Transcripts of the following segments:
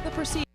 The proceedings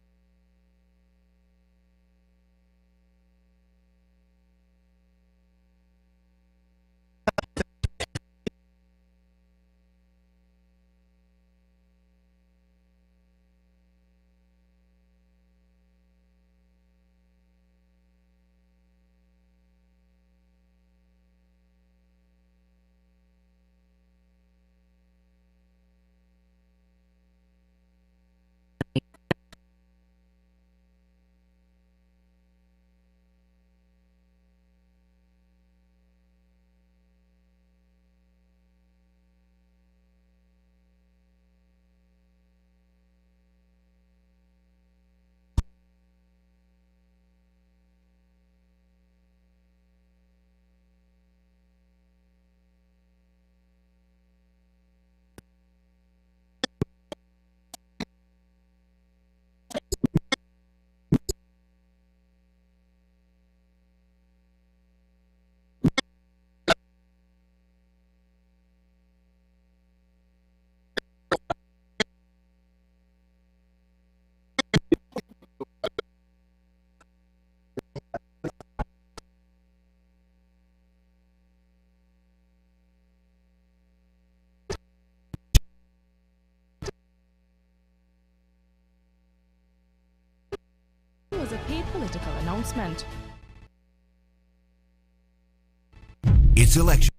was a paid political announcement. It's election.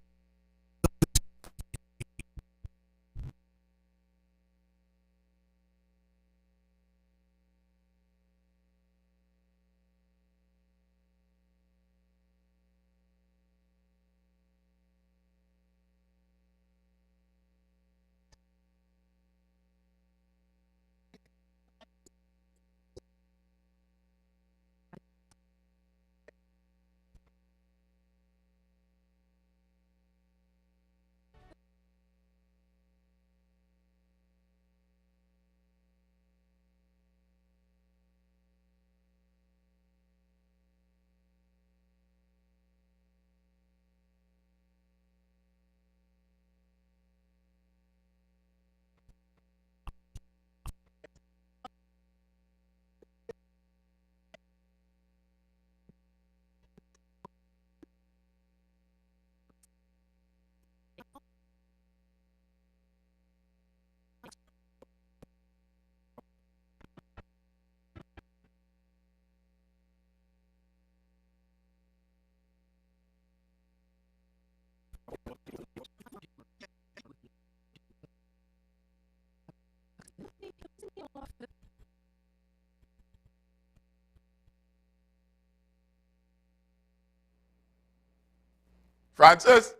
Francis?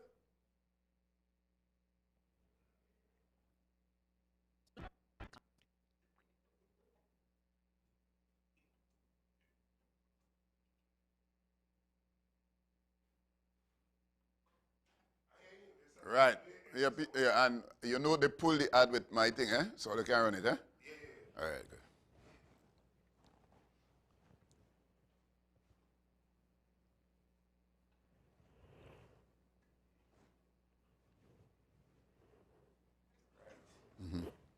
Right. Yeah, and you know they pull the ad with my thing, eh? So they can run it, eh? Yeah. All right, good.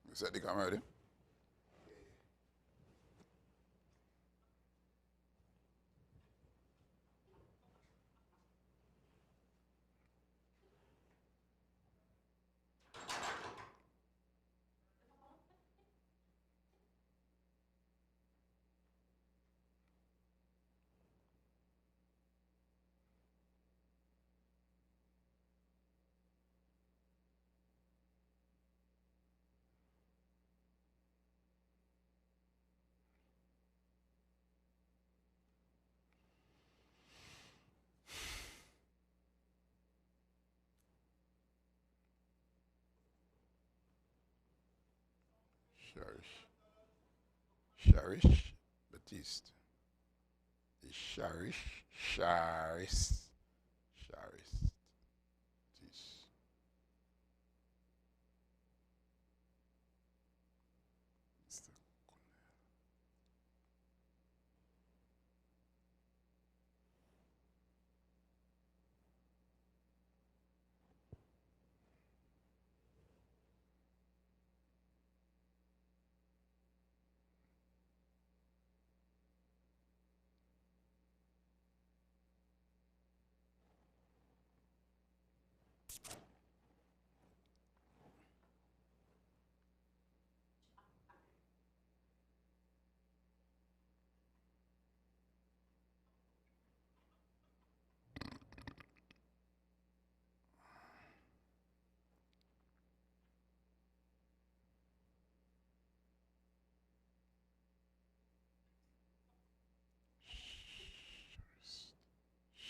You set the camera ready? Cherish Batiste. Charis Batiste.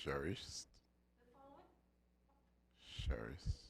Sharist. Sharist.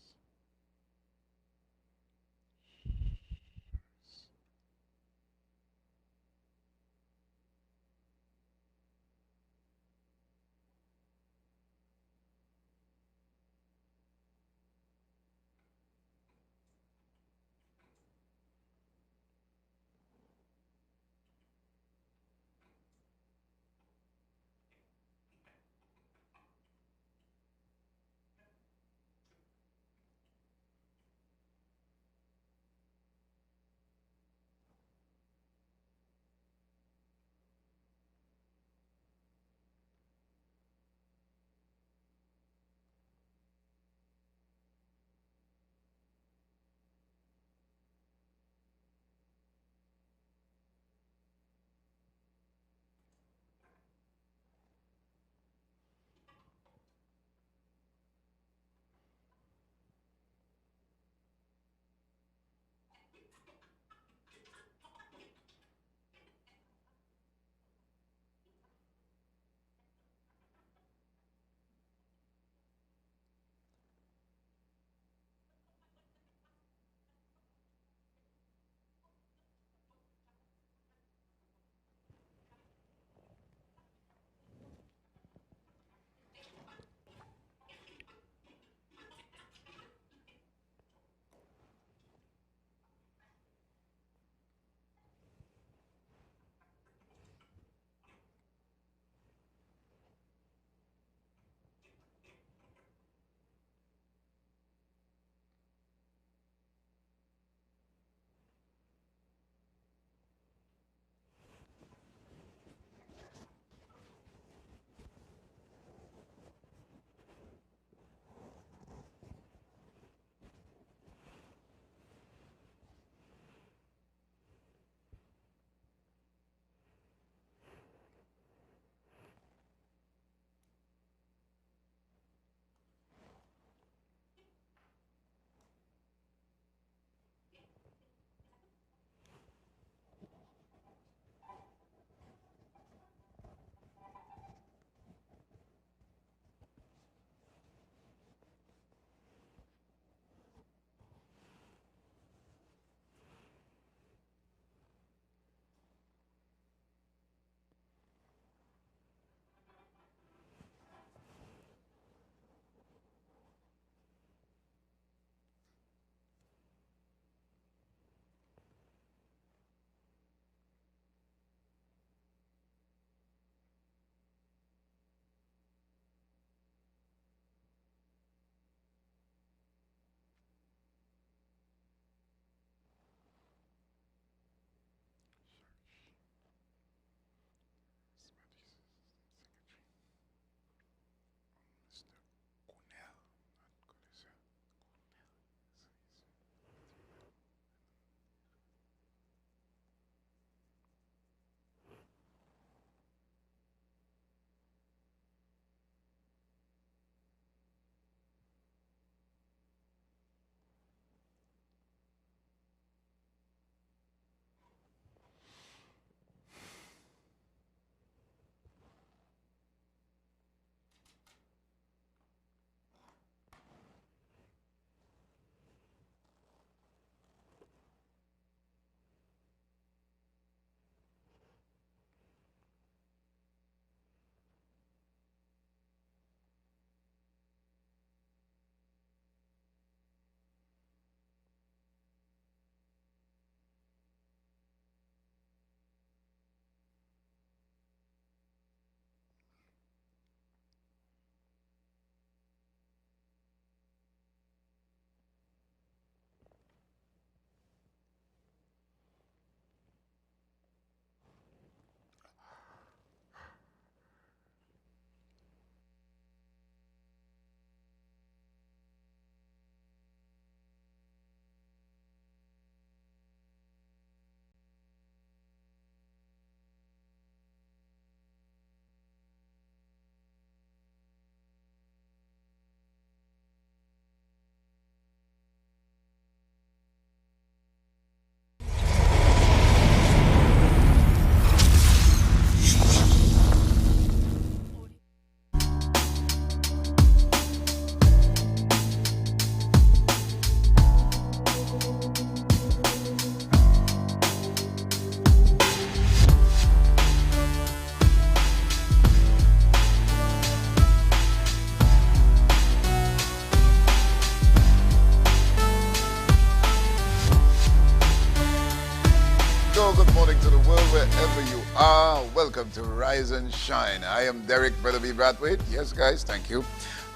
morning to the world wherever you are. Welcome to Rise and Shine. I am Derek Brother B. Bradwaite. Yes, guys, thank you.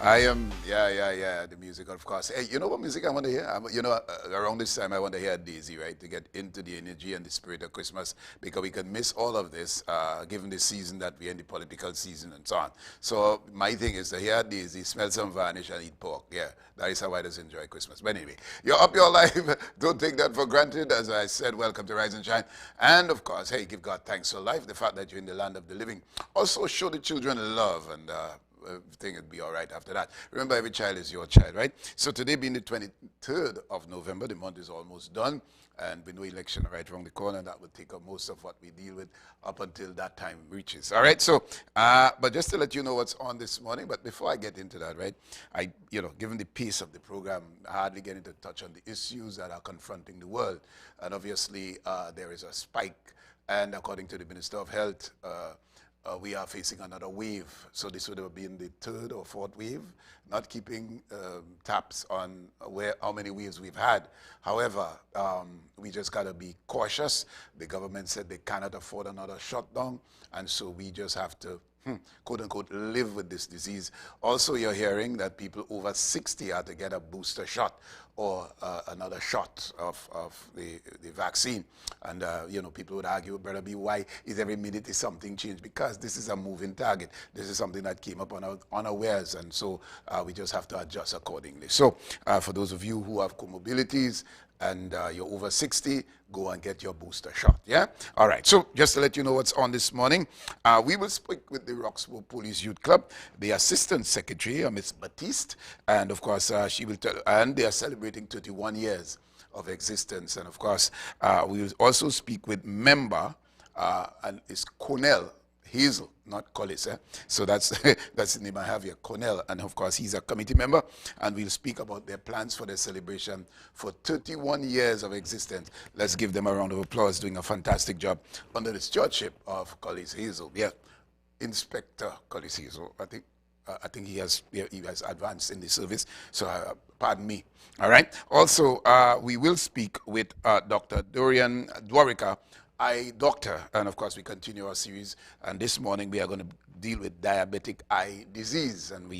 I am, the music, of course. Hey, you know what music I want to hear? Around this time, I want to hear Daisy, right? To get into the energy and the spirit of Christmas, because we can miss all of this, given the season that we're in, the political season and so on. So my thing is to hear Daisy, smell some varnish, and eat pork. Yeah, that is how I just enjoy Christmas. But anyway, you're up your life. Don't take that for granted. As I said, welcome to Rise and Shine. And of course, hey, give God thanks for life, the fact that you're in the land of the living. Also, show the children love, and everything will be all right after that. Remember, every child is your child, right? So today being the 23rd of November, the month is almost done, and we know election right around the corner. That will take up most of what we deal with up until that time reaches. All right, so, but just to let you know what's on this morning, but before I get into that, right, given the pace of the program, I hardly getting to touch on the issues that are confronting the world. And obviously, there is a spike, and according to the Minister of Health, we are facing another wave. So this would have been the third or fourth wave, not keeping tabs on how many waves we've had. However, we just got to be cautious. The government said they cannot afford another shutdown, and so we just have to, quote unquote, live with this disease. Also, you're hearing that people over 60 are to get a booster shot or another shot of the vaccine. And, people would argue, Brother B, why is every minute is something changed? Because this is a moving target. This is something that came up unawares, and so we just have to adjust accordingly. So for those of you who have comorbidities and you're over 60, go and get your booster shot, yeah? All right, so just to let you know what's on this morning, we will speak with the Roxborough Police Youth Club, the Assistant Secretary, Ms. Batiste, and of course, she will tell, and they are celebrating 31 years of existence. And of course, we will also speak with member, and it's Cornell Hazel, not Collis. So that's that's the name I have here, Cornell. And of course, he's a committee member. And we'll speak about their plans for their celebration for 31 years of existence. Let's give them a round of applause, doing a fantastic job under the stewardship of Collis Hazel. Yeah, Inspector Collis Hazel, I think he has advanced in the service, so pardon me. All right. Also, we will speak with Dr. Dorian Dwarika, eye doctor, and of course we continue our series. And this morning we are going to deal with diabetic eye disease. And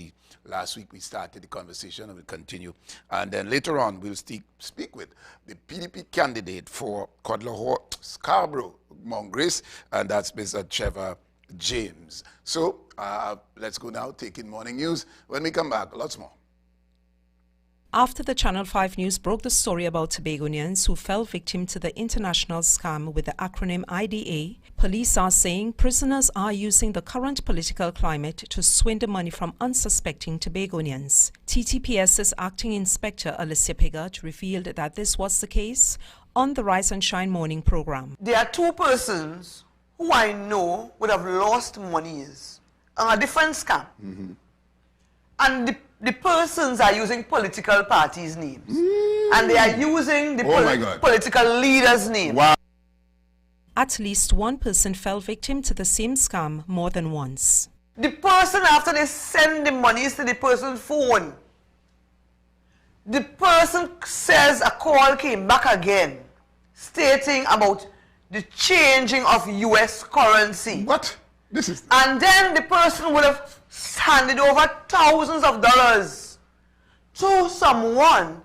last week we started the conversation, and we'll continue. And then later on we'll speak with the PDP candidate for Codler Scarborough, Mount Grace, and that's Mr. Trevor James. So let's go now, take in morning news. When we come back, lots more. After the Channel 5 News broke the story about Tobagonians who fell victim to the international scam with the acronym IDA, police are saying prisoners are using the current political climate to swindle money from unsuspecting Tobagonians. TTPS's acting inspector Alicia Piggott revealed that this was the case on the Rise and Shine morning program. There are two persons who I know would have lost monies on a different scam. And the persons are using political parties' names. And they are using the political leaders' names. Wow. At least one person fell victim to the same scam more than once. The person, after they send the monies to the person's phone, the person says a call came back again, stating about the changing of US currency. What? And then the person would have handed over thousands of dollars to someone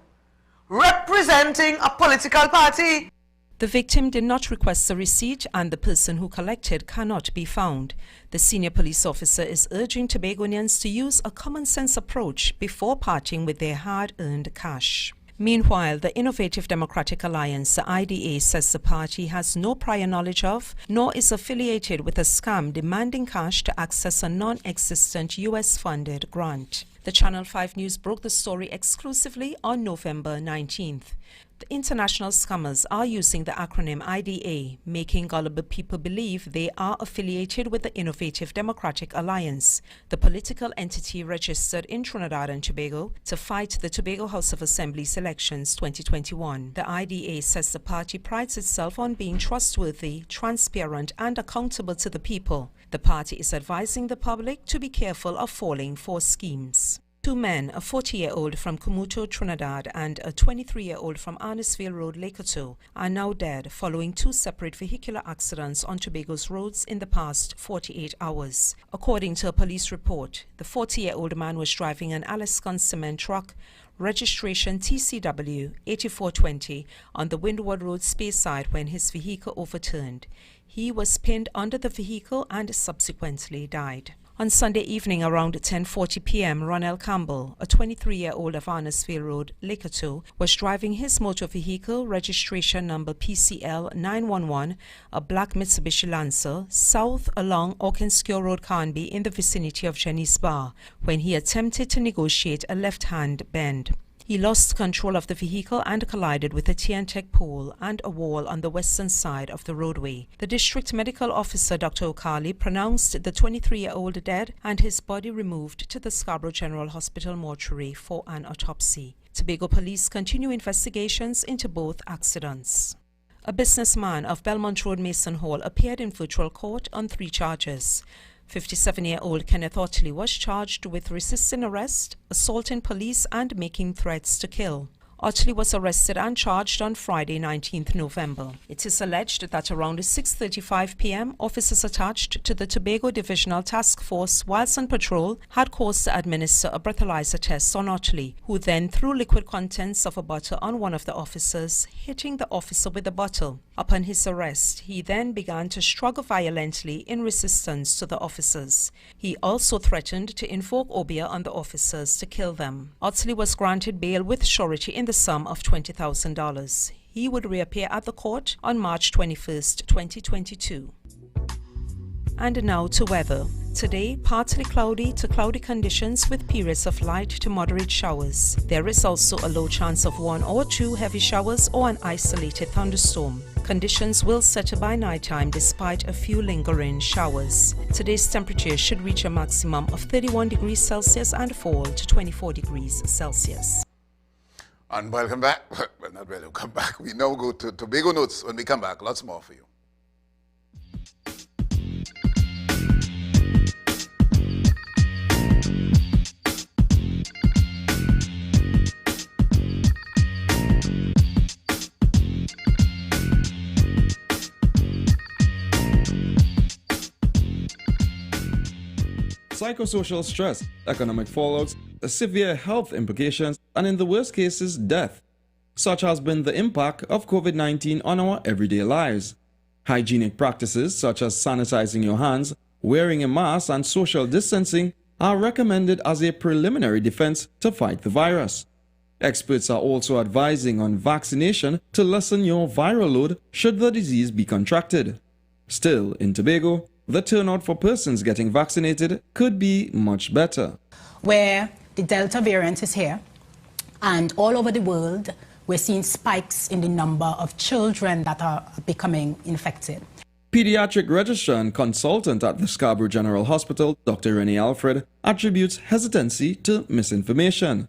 representing a political party. The victim did not request a receipt, and the person who collected cannot be found. The senior police officer is urging Tobagonians to use a common-sense approach before parting with their hard-earned cash. Meanwhile, the Innovative Democratic Alliance, the IDA, says the party has no prior knowledge of, nor is affiliated with a scam demanding cash to access a non-existent US-funded grant. The Channel 5 News broke the story exclusively on November 19th. The international scammers are using the acronym IDA, making gullible people believe they are affiliated with the Innovative Democratic Alliance, the political entity registered in Trinidad and Tobago to fight the Tobago House of Assembly's elections 2021. The IDA says the party prides itself on being trustworthy, transparent, and accountable to the people. The party is advising the public to be careful of falling for schemes. Two men, a 40-year-old from Kumuto, Trinidad, and a 23-year-old from Arnisville Road, Lakoto, are now dead following two separate vehicular accidents on Tobago's roads in the past 48 hours. According to a police report, the 40-year-old man was driving an Alaskan cement truck, registration TCW 8420, on the Windward Road Speyside when his vehicle overturned. He was pinned under the vehicle and subsequently died. On Sunday evening around 10:40 p.m., Ronell Campbell, a 23-year-old of Arnisville Road, Lakoto, was driving his motor vehicle, registration number PCL 911, a black Mitsubishi Lancer, south along Orkinskio Road, Carnby, in the vicinity of Jenny's Bar, when he attempted to negotiate a left-hand bend. He lost control of the vehicle and collided with a TNTEC pole and a wall on the western side of the roadway. The district medical officer, Dr. Okali, pronounced the 23-year-old dead and his body removed to the Scarborough General Hospital mortuary for an autopsy. Tobago police continue investigations into both accidents. A businessman of Belmont Road, Mason Hall, appeared in virtual court on 3 charges. 57-year-old Kenneth Otley was charged with resisting arrest, assaulting police, and making threats to kill. Otley was arrested and charged on Friday, 19th November. It is alleged that around 6:35 p.m., officers attached to the Tobago Divisional Task Force, whilst on patrol, had caused to administer a breathalyzer test on Otley, who then threw liquid contents of a bottle on one of the officers, hitting the officer with the bottle. Upon his arrest, he then began to struggle violently in resistance to the officers. He also threatened to invoke obeah on the officers to kill them. Otley was granted bail with surety in the sum of $20,000. He would reappear at the court on March 21st, 2022. And now to weather. Today, partly cloudy to cloudy conditions with periods of light to moderate showers. There is also a low chance of 1 or 2 heavy showers or an isolated thunderstorm. Conditions will settle by nighttime despite a few lingering showers. Today's temperature should reach a maximum of 31 degrees Celsius and fall to 24 degrees Celsius. And welcome back. Well, not welcome back. We now go to Tobago Notes. When we come back, lots more for you. Psychosocial stress, economic fallouts, severe health implications, and in the worst cases, death. Such has been the impact of COVID-19 on our everyday lives. Hygienic practices such as sanitizing your hands, wearing a mask, and social distancing are recommended as a preliminary defense to fight the virus. Experts are also advising on vaccination to lessen your viral load should the disease be contracted. Still, in Tobago, the turnout for persons getting vaccinated could be much better. Where the Delta variant is here, and all over the world, we're seeing spikes in the number of children that are becoming infected. Pediatric registrar and consultant at the Scarborough General Hospital, Dr. Renee Alfred, attributes hesitancy to misinformation.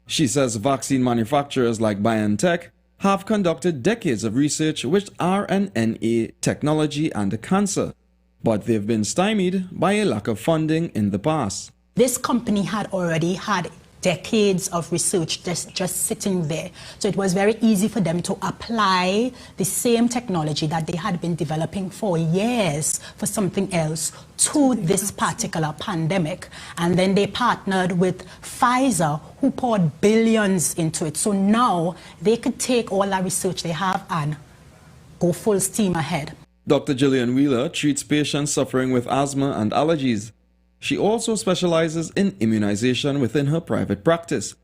She says vaccine manufacturers like BioNTech have conducted decades of research with RNA technology and cancer, but they've been stymied by a lack of funding in the past. This company had already had decades of research just sitting there. So it was very easy for them to apply the same technology that they had been developing for years for something else to this particular pandemic. And then they partnered with Pfizer, who poured billions into it. So now they could take all that research they have and go full steam ahead. Dr. Gillian Wheeler treats patients suffering with asthma and allergies. She also specializes in immunization within her private practice.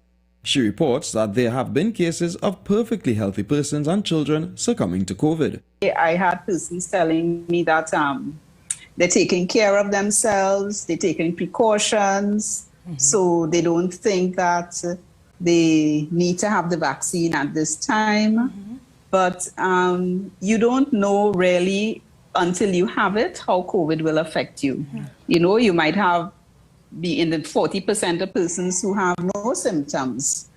She reports that there have been cases of perfectly healthy persons and children succumbing to COVID. I had persons telling me that they're taking care of themselves, they're taking precautions, so they don't think that they need to have the vaccine at this time. But you don't know really until you have it how COVID will affect you. You know, you might be in the 40% of persons who have no symptoms,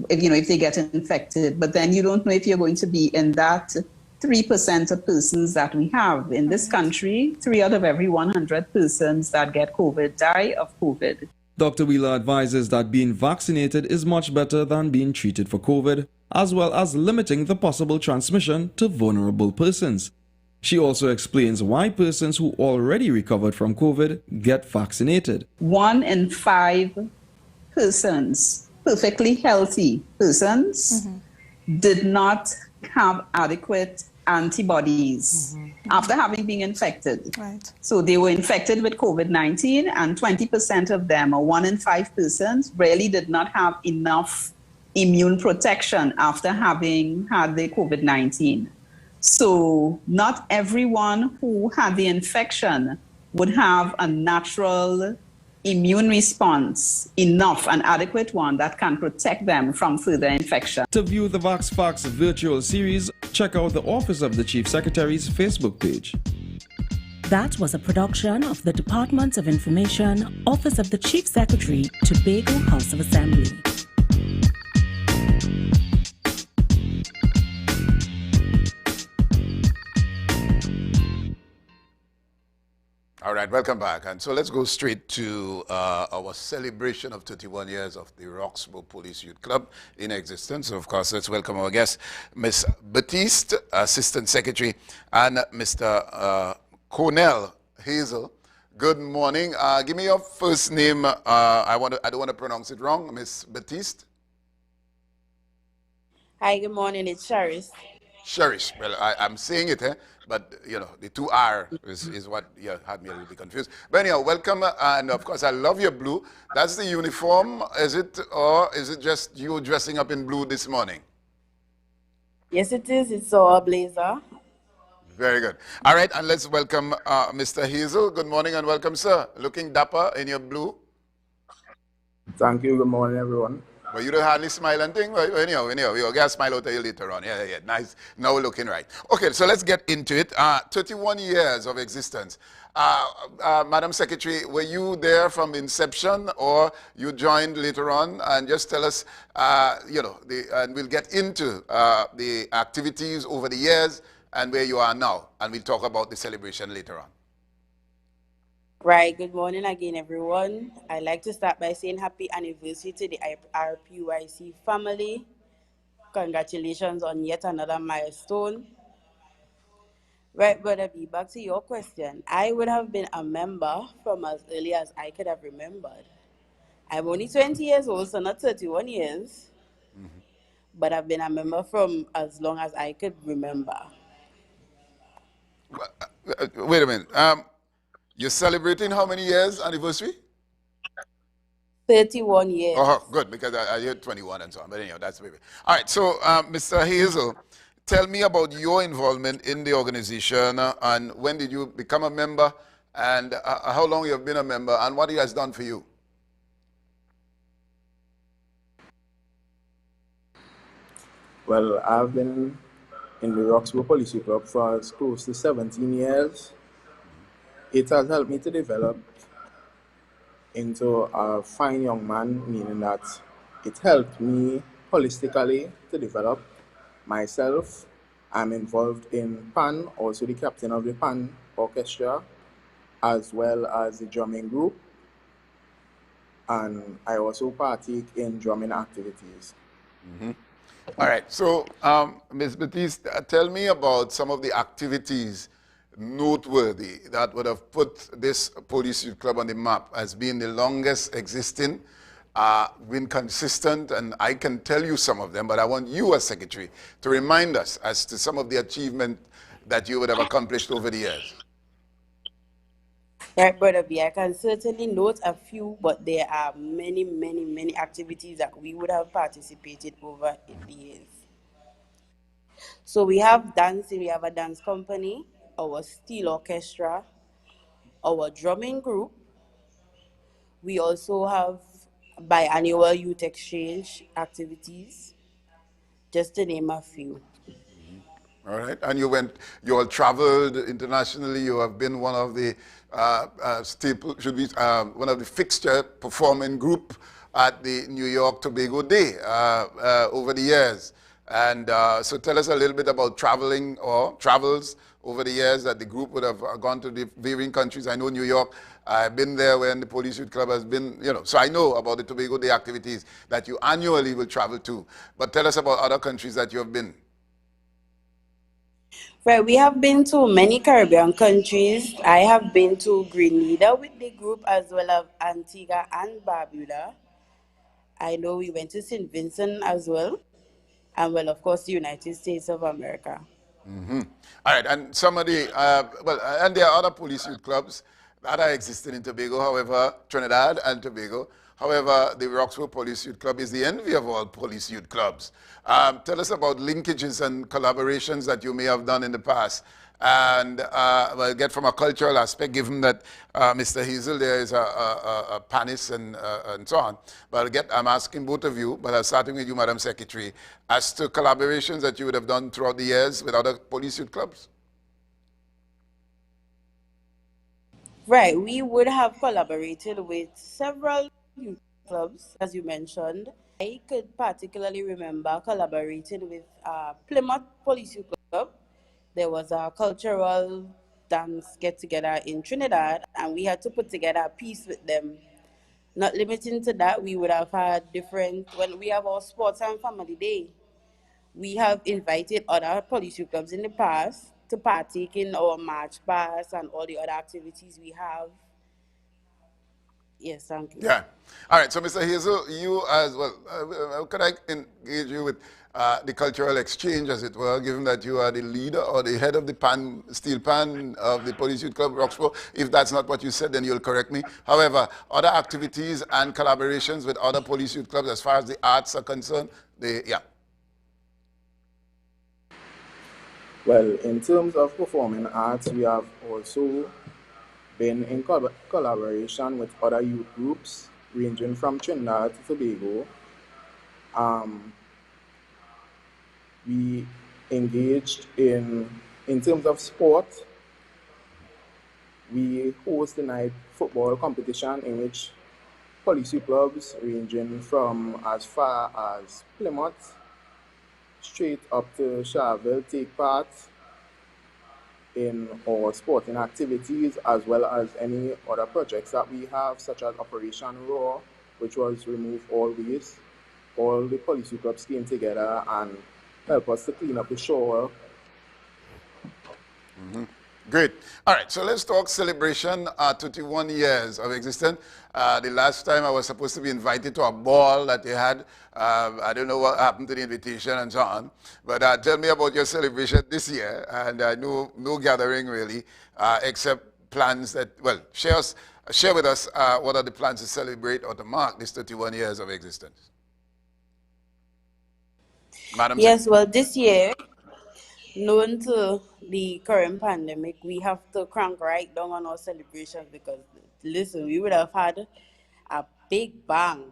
if they get infected. But then you don't know if you're going to be in that 3% of persons that we have. In this country, 3 out of every 100 persons that get COVID die of COVID. Dr. Wheeler advises that being vaccinated is much better than being treated for COVID, as well as limiting the possible transmission to vulnerable persons. She also explains why persons who already recovered from COVID get vaccinated. 1 in 5 persons, perfectly healthy persons, did not have adequate antibodies after having been infected. Right. So they were infected with COVID-19, and 20% of them, or 1 in 5 persons, really did not have enough immune protection after having had the COVID-19. So not everyone who had the infection would have a natural immune response, enough, an adequate one that can protect them from further infection. To view the Vox Facts virtual series, check out the Office of the Chief Secretary's Facebook page. That was a production of the Department of Information, Office of the Chief Secretary, Tobago House of Assembly. All right, welcome back. And so let's go straight to our celebration of 31 years of the Roxborough Police Youth Club in existence. So of course, let's welcome our guest, Ms. Batiste, Assistant Secretary, and Mr. Cornell Hazel. Good morning. Give me your first name. I don't want to pronounce it wrong. Ms. Batiste. Hi, good morning. It's Charis. Cherish. Well, I'm saying it, but you know, the 2R is what had me a little bit confused. But anyhow, welcome, and of course, I love your blue. That's the uniform, is it, or is it just you dressing up in blue this morning? Yes, it is. It's our blazer. Very good. All right, and let's welcome Mr. Hazel. Good morning and welcome, sir. Looking dapper in your blue. Thank you. Good morning, everyone. Well, you don't hardly smile and thing. Well, anyhow, you'll get a smile out of you later on. Yeah. Nice. Now looking right. Okay, so let's get into it. 31 years of existence. Madam Secretary, were you there from inception or you joined later on? And just tell us, and we'll get into the activities over the years and where you are now. And we'll talk about the celebration later on. Right. Good morning again, everyone. I'd like to start by saying happy anniversary to the RPYC family. Congratulations on yet another milestone. Right, Brother B, back to your question. I would have been a member from as early as I could have remembered. I'm only 20 years old, so not 31 years. But I've been a member from as long as I could remember. Wait a minute. You're celebrating how many years anniversary? 31 years. Oh, good, because I heard 21 and so on. But anyhow, that's maybe. All right, so Mr. Hazel, tell me about your involvement in the organization and when did you become a member and how long you have been a member and what it has done for you. Well, I've been in the Roxborough Police Youth Club for close to 17 years. It has helped me to develop into a fine young man, meaning that it helped me holistically to develop myself. I'm involved in PAN, also the captain of the PAN orchestra, as well as the drumming group. And I also partake in drumming activities. All right, so Ms. Batiste, tell me about some of the activities noteworthy that would have put this police youth club on the map as being the longest existing, been consistent, and I can tell you some of them, but I want you as secretary to remind us as to some of the achievement that you would have accomplished over the years. Right, Brother B, I can certainly note a few, but there are many, many, many activities that we would have participated over in the years. So we have dancing, we have a dance company, our steel orchestra, our drumming group. We also have biannual youth exchange activities, just to name a few. All right, and you all traveled internationally. You have been one of the staple, one of the fixture performing group at the New York Tobago Day over the years. And so tell us a little bit about travels over the years that the group would have gone to the varying countries. I know New York. I've been there when the Police Youth Club has been, so I know about the Tobago Day activities that you annually will travel to. But tell us about other countries that you have been. Right, we have been to many Caribbean countries. I have been to Grenada with the group as well as Antigua and Barbuda. I know we went to St. Vincent as well. And well, of course, the United States of America. All right, and some of the, and there are other police youth clubs that are existing in Tobago, however, Trinidad and Tobago. However, the Roxborough Police Youth Club is the envy of all police youth clubs. Tell us about linkages and collaborations that you may have done in the past. And well, get from a cultural aspect, given that Mr. Hazel there is a panis and so on. But I'm asking both of you, but I'm starting with you, Madam Secretary, as to collaborations that you would have done throughout the years with other police youth clubs. Right, we would have collaborated with several youth clubs, as you mentioned. I could particularly remember collaborating with Plymouth Police Youth Club. There was a cultural dance get-together in Trinidad, and we had to put together a piece with them. Not limiting to that, we would have had different, when we have our sports and family day, we have invited other police youth clubs in the past to partake in our march past and all the other activities we have. Yes, thank you. Yeah. All right. So, Mr. Hazel, you as well, could I engage you with the cultural exchange, as it were, given that you are the leader or the head of the steel pan of the Police Youth Club Roxborough? If that's not what you said, then you'll correct me. However, other activities and collaborations with other police youth clubs as far as the arts are concerned, yeah. Well, in terms of performing arts, we have also been in collaboration with other youth groups ranging from Trinidad to Tobago. We engaged in terms of sport. We host a night football competition in which police youth clubs ranging from as far as Plymouth straight up to Charville take part in our sporting activities, as well as any other projects that we have, such as Operation Raw, which was Remove All Waste. All the police youth clubs came together and helped us to clean up the shore. Great. All right, so let's talk celebration, 21 years of existence. The last time I was supposed to be invited to a ball that they had. I don't know what happened to the invitation and so on. But tell me about your celebration this year. And no gathering really, except plans that, well, share with us what are the plans to celebrate or to mark this 31 years of existence. Madam Yes, well, this year, known to the current pandemic, we have to crank right down on our celebrations because, listen, we would have had a big bang,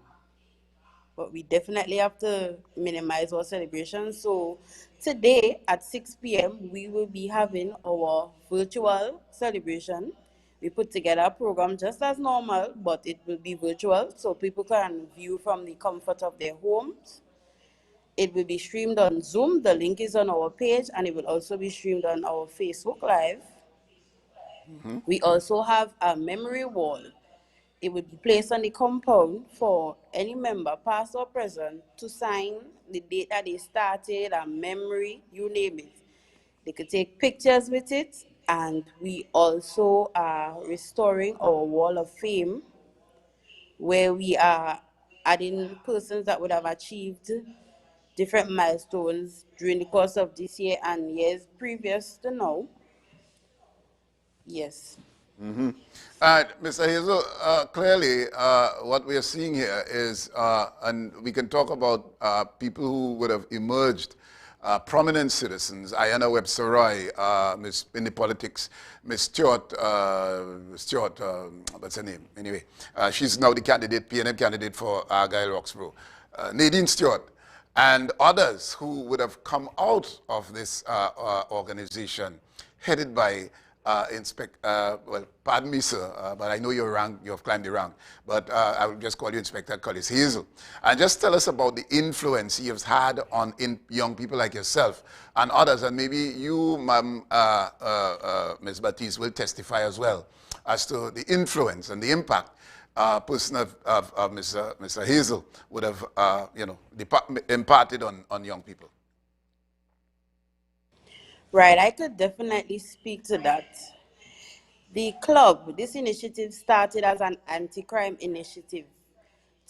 but we definitely have to minimize our celebrations. So today at 6 p.m., we will be having our virtual celebration. We put together a program just as normal, but it will be virtual, so people can view from the comfort of their homes. It will be streamed on Zoom. The link is on our page, and it will also be streamed on our Facebook Live. We also have a memory wall. It would be placed on the compound for any member, past or present, to sign the date that they started, a memory, you name it. They could take pictures with it, and we also are restoring our wall of fame, where we are adding persons that would have achieved different milestones during the course of this year and years previous to now. Yes. All right, Mr. Hazel, clearly what we are seeing here is, and we can talk about people who would have emerged, prominent citizens, Ayanna Webster-Roy, in the politics, Miss Stewart, what's her name? Anyway, she's now the candidate, PNM candidate for Argyle Roxborough. Nadine Stewart, and others who would have come out of this organization headed by well, pardon me, sir, but I know your rank, you have climbed the rank, but I will just call you Inspector Collis Hazel. And just tell us about the influence he has had on young people like yourself and others, and maybe you, Ms. Batiste, will testify as well as to the influence and the impact person of Mr. Hazel would have, imparted on young people. Right, I could definitely speak to that. The club, this initiative started as an anti-crime initiative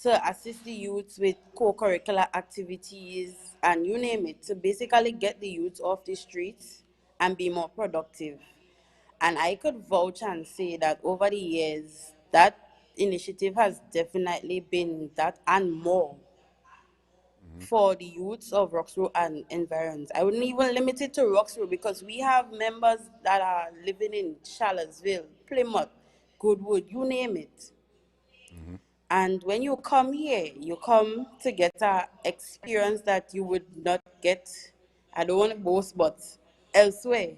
to assist the youths with co-curricular activities and you name it, to basically get the youth off the streets and be more productive. And I could vouch and say that over the years, that initiative has definitely been that and more for the youths of Roxborough and environs. I wouldn't even limit it to Roxborough because we have members that are living in Charlottesville, Plymouth, Goodwood, you name it. And when you come here, you come to get an experience that you would not get, I don't want to boast, but elsewhere.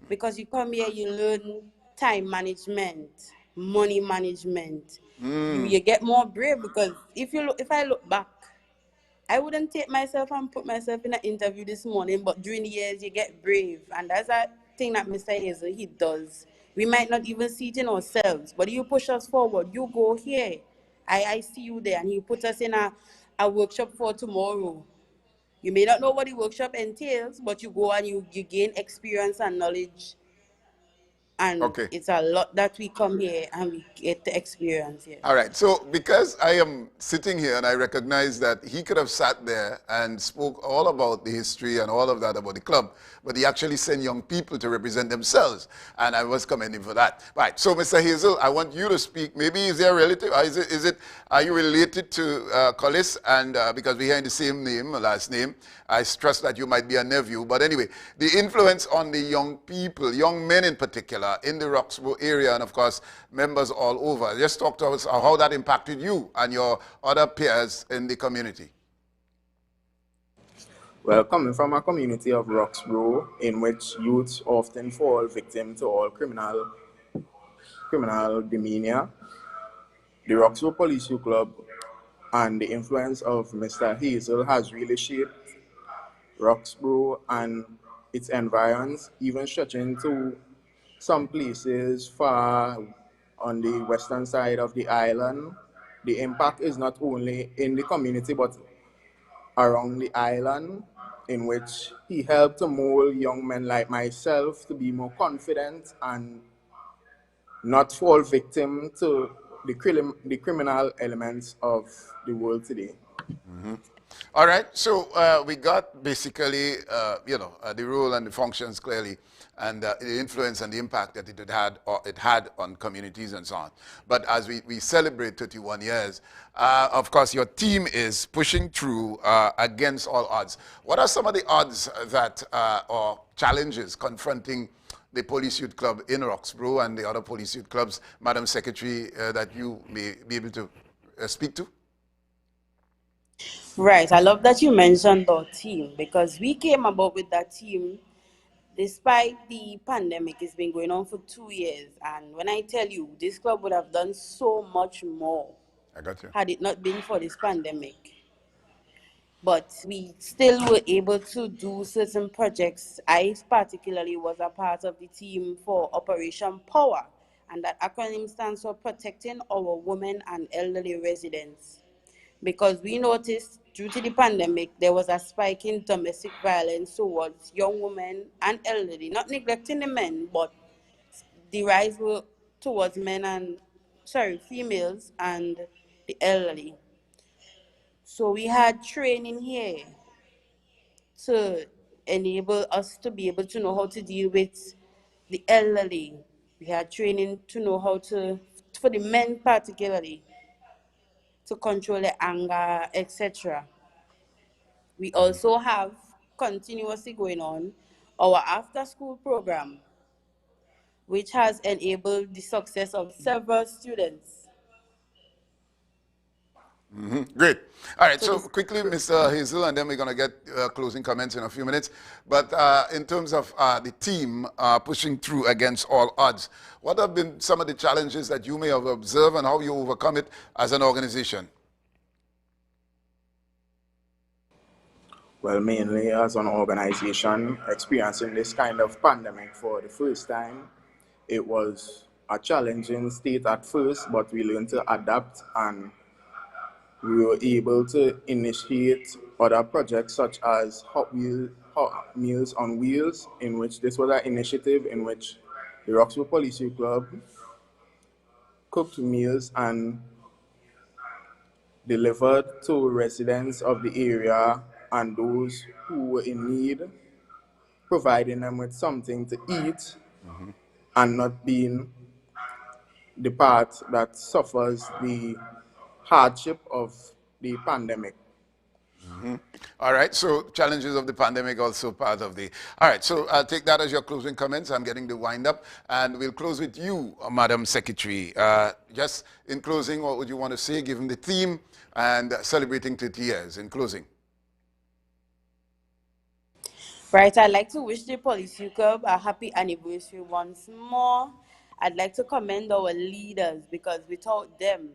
Because you come here, you learn time management, money management. You get more brave because if I look back, I wouldn't take myself and put myself in an interview this morning, but during the years you get brave, and that's a thing that Mr. Hazel he does. We might not even see it in ourselves, but you push us forward. You go here, I see you there, and you put us in a workshop for tomorrow. You may not know what the workshop entails, but you go and you gain experience and knowledge, and Okay. it's a lot that we come here and we get the experience here. All right. So because I am sitting here and I recognize that he could have sat there and spoke all about the history and all of that about the club, but he actually sent young people to represent themselves, and I was commending for that. Right. So, Mr. Hazel, I want you to speak. Maybe is there a relative? Are you related to Collis? And because we are in the same name, last name, I trust that you might be a nephew. But anyway, the influence on the young people, young men in particular, in the Roxborough area, and of course, members all over. Just talk to us how that impacted you and your other peers in the community. Well, coming from a community of Roxborough in which youths often fall victim to all criminal demeanor, the Roxborough Police Youth Club and the influence of Mr. Hazel has really shaped Roxborough and its environs, even stretching to some places far on the western side of the island. The impact is not only in the community but around the island, in which he helped to mold young men like myself to be more confident and not fall victim to the criminal elements of the world today. All right, so we got basically, the role and the functions clearly, and the influence and the impact that it had on communities and so on. But as we celebrate 31 years, of course, your team is pushing through against all odds. What are some of the odds that, or challenges confronting the Police Youth Club in Roxborough and the other Police Youth Clubs, Madam Secretary, that you may be able to speak to? Right, I love that you mentioned our team because we came about with that team despite the pandemic. It's been going on for 2 years, and when I tell you, this club would have done so much more I got you. had it not been for this pandemic. But we still were able to do certain projects. I particularly was a part of the team for Operation Power, and that acronym stands for Protecting Our Women and Elderly Residents. Because we noticed due to the pandemic, there was a spike in domestic violence towards young women and elderly, not neglecting the men, but the rise were towards females and the elderly. So we had training here to enable us to be able to know how to deal with the elderly. We had training to know how to, for the men particularly, to control their anger, etc. We also have continuously going on our after school program, which has enabled the success of several students. Great. All right, so quickly, Mr. Hazel, and then we're going to get closing comments in a few minutes. But in terms of the team pushing through against all odds, what have been some of the challenges that you may have observed and how you overcome it as an organization? Well, mainly as an organization experiencing this kind of pandemic for the first time, it was a challenging state at first, but we learned to adapt and we were able to initiate other projects such as Hot Meals on Wheels, in which this was an initiative in which the Roxville Police Youth Club cooked meals and delivered to residents of the area and those who were in need, providing them with something to eat and not being the part that suffers the hardship of the pandemic. All right, so challenges of the pandemic also part of the... All right, so I'll take that as your closing comments. I'm getting the wind up, and we'll close with you, Madam Secretary. Just in closing, what would you want to say, given the theme and celebrating 30 years in closing? Right, I'd like to wish the Police Youth Club a happy anniversary once more. I'd like to commend our leaders, because without them,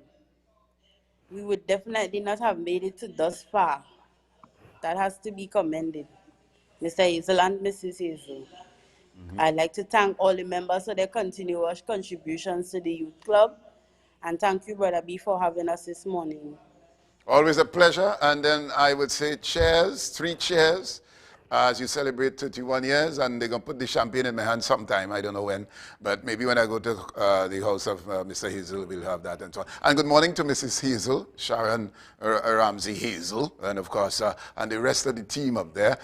we would definitely not have made it to thus far. That has to be commended. Mr. Hazel and Mrs. Hazel. I'd like to thank all the members for their continuous contributions to the youth club. And thank you, Brother B, for having us this morning. Always a pleasure. And then I would say cheers, 3 cheers, as you celebrate 31 years. And they're going to put the champagne in my hand sometime. I don't know when. But maybe when I go to the house of Mr. Hazel, we'll have that and so on. And good morning to Mrs. Hazel, Sharon Ramsey Hazel, and of course, and the rest of the team up there.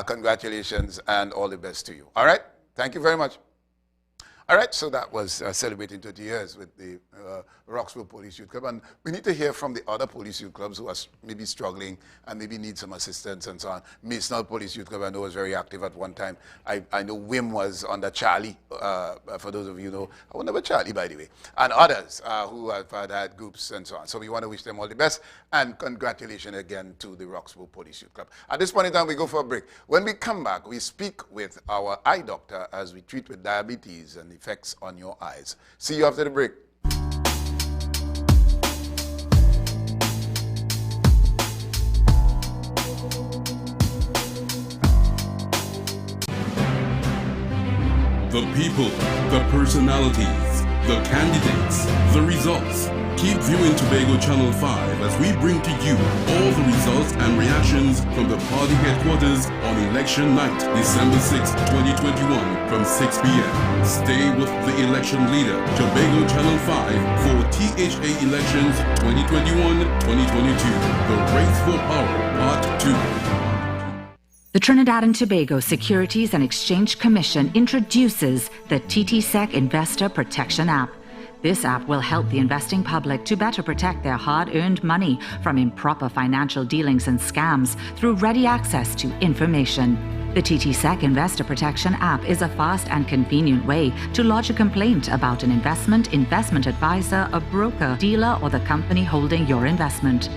Congratulations and all the best to you. All right? Thank you very much. All right, so that was celebrating 30 years with the Roxville Police Youth Club. And we need to hear from the other police youth clubs who are maybe struggling and maybe need some assistance and so on. Masonal Police Youth Club, I know, was very active at one time. I know Wim was under Charlie, for those of you who know. I wonder about Charlie, by the way. And others who have had groups and so on. So we want to wish them all the best. And congratulations again to the Roxville Police Youth Club. At this point in time, we go for a break. When we come back, we speak with our eye doctor as we treat with diabetes and effects on your eyes. See you after the break. The people, the personalities, the candidates, the results. Keep viewing Tobago Channel 5 as we bring to you all the results and reactions from the party headquarters on election night, December 6, 2021 from 6 p.m. Stay with the election leader, Tobago Channel 5 for THA Elections 2021-2022. The Race for Power, Part 2. The Trinidad and Tobago Securities and Exchange Commission introduces the TTSEC Investor Protection App. This app will help the investing public to better protect their hard-earned money from improper financial dealings and scams through ready access to information. The TTSEC Investor Protection App is a fast and convenient way to lodge a complaint about an investment advisor, a broker, dealer, or the company holding your investment.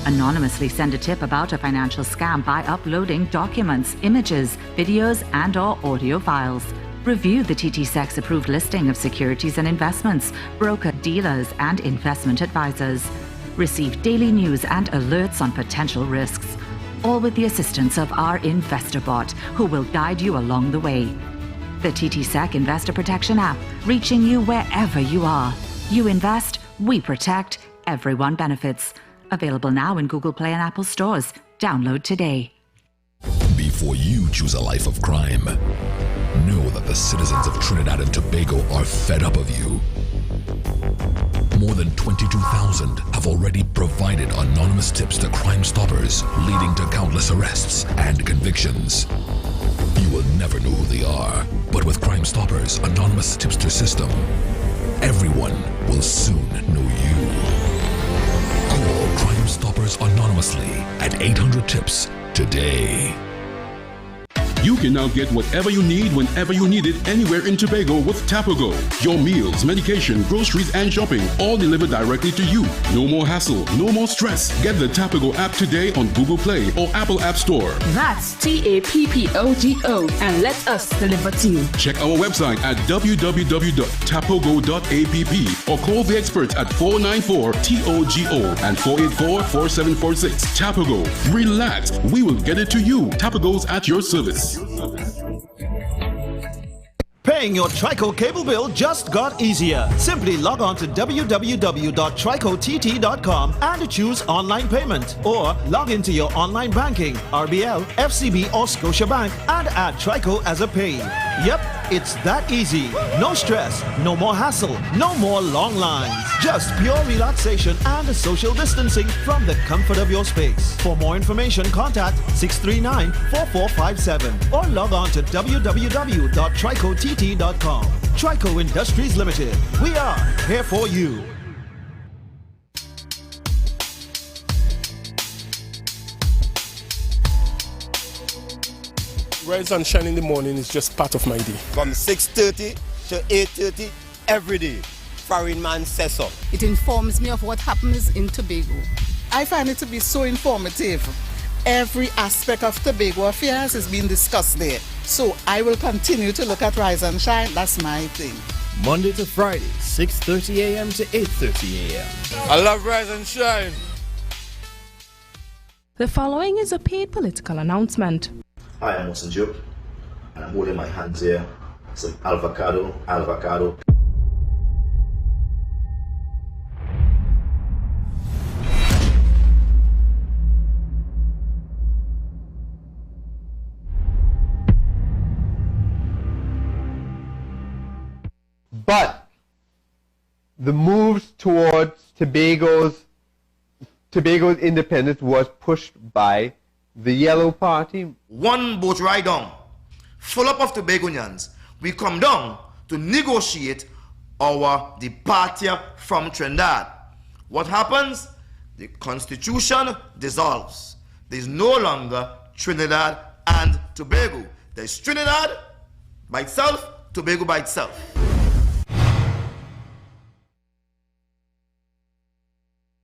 Anonymously send a tip about a financial scam by uploading documents, images, videos, and/or audio files. Review the TTSEC's approved listing of securities and investments, broker dealers, and investment advisors. Receive daily news and alerts on potential risks, all with the assistance of our Investor Bot, who will guide you along the way. The TTSEC Investor Protection App, reaching you wherever you are. You invest, we protect, everyone benefits. Available now in Google Play and Apple stores. Download today. Before you choose a life of crime, know that the citizens of Trinidad and Tobago are fed up of you. More than 22,000 have already provided anonymous tips to Crime Stoppers, leading to countless arrests and convictions. You will never know who they are, but with Crime Stoppers' anonymous tipster system, everyone will soon know you. Call Crime Stoppers anonymously at 800 TIPS today. You can now get whatever you need whenever you need it anywhere in Tobago with Tobago. Your meals, medication, groceries, and shopping all delivered directly to you. No more hassle, no more stress. Get the Tobago app today on Google Play or Apple App Store. That's TAPPOGO and let us deliver to you. Check our website at www.tapogo.app or call the experts at 494-TOGO and 484-4746. Tobago. Relax. We will get it to you. Tobago's at your service. Paying your Trico cable bill just got easier. Simply log on to www.tricott.com and choose online payment. Or log into your online banking, RBL, FCB or Scotiabank and add Trico as a pay. Yep, it's that easy. No stress, no more hassle, no more long lines. Just pure relaxation and social distancing from the comfort of your space. For more information, contact 639-4457 or log on to www.tricott.com. Trico Industries Limited. We are here for you. Rise and shine in the morning is just part of my day. From 6:30 to 8:30 every day. Foreign man says so. It informs me of what happens in Tobago. I find it to be so informative. Every aspect of Tobago affairs is being discussed there. So I will continue to look at Rise and Shine. That's my thing. Monday to Friday, 6:30 a.m. to 8:30 a.m. I love Rise and Shine. The following is a paid political announcement. Hi, I'm Wilson Joe, and I'm holding my hands here. Some avocado. But the moves towards Tobago's independence was pushed by the Yellow Party. One boat ride down, full up of Tobagonians. We come down to negotiate our departure from Trinidad. What happens? The Constitution dissolves. There's no longer Trinidad and Tobago. There's Trinidad by itself, Tobago by itself.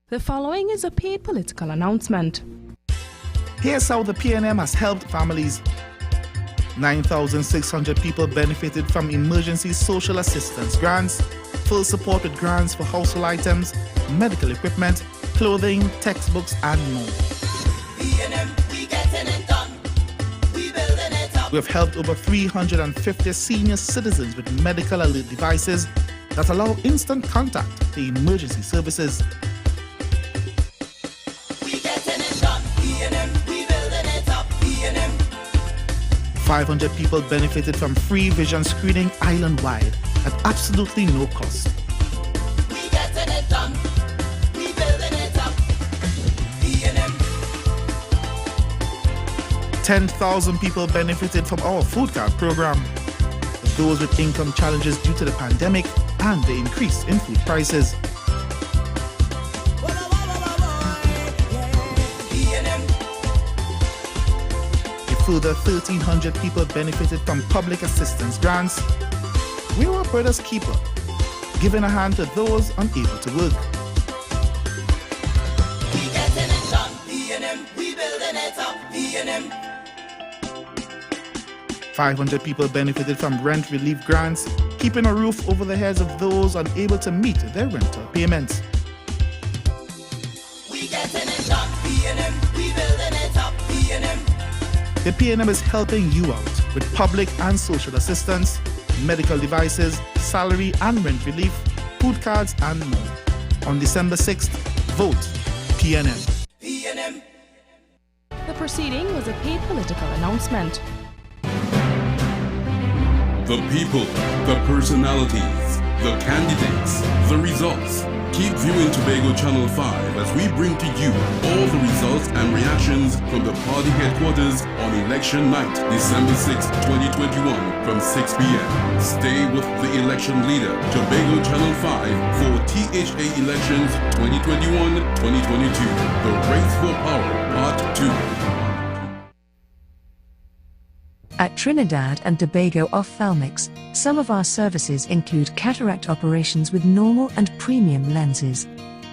The following is a paid political announcement. Here's how the PNM has helped families. 9,600 people benefited from emergency social assistance grants, full support with grants for household items, medical equipment, clothing, textbooks, and more. PNM, we getting it done. We building it up. We have helped over 350 senior citizens with medical alert devices that allow instant contact to emergency services. 500 people benefited from free vision screening island-wide at absolutely no cost. We getting it done. We building it up. PNM. 10,000 people benefited from our food card program. Those with income challenges due to the pandemic and the increase in food prices. Further 1,300 people benefited from public assistance grants. We were brother's keeper, giving a hand to those unable to work. We getting it done. PNM, we building it up. PNM. 500 people benefited from rent relief grants, keeping a roof over the heads of those unable to meet their rental payments. We getting it done. PNM, we building it up. PNM. The PNM is helping you out with public and social assistance, medical devices, salary and rent relief, food cards, and more. On December 6th, vote PNM. PNM. The proceeding was a paid political announcement. The people, the personalities, the candidates, the results. Keep viewing Tobago Channel 5 as we bring to you all the results and reactions from the party headquarters on election night, December 6, 2021 from 6 p.m. Stay with the election leader, Tobago Channel 5 for THA Elections 2021-2022, The Race for Power, Part 2. At Trinidad and Tobago Ophthalmics, some of our services include cataract operations with normal and premium lenses,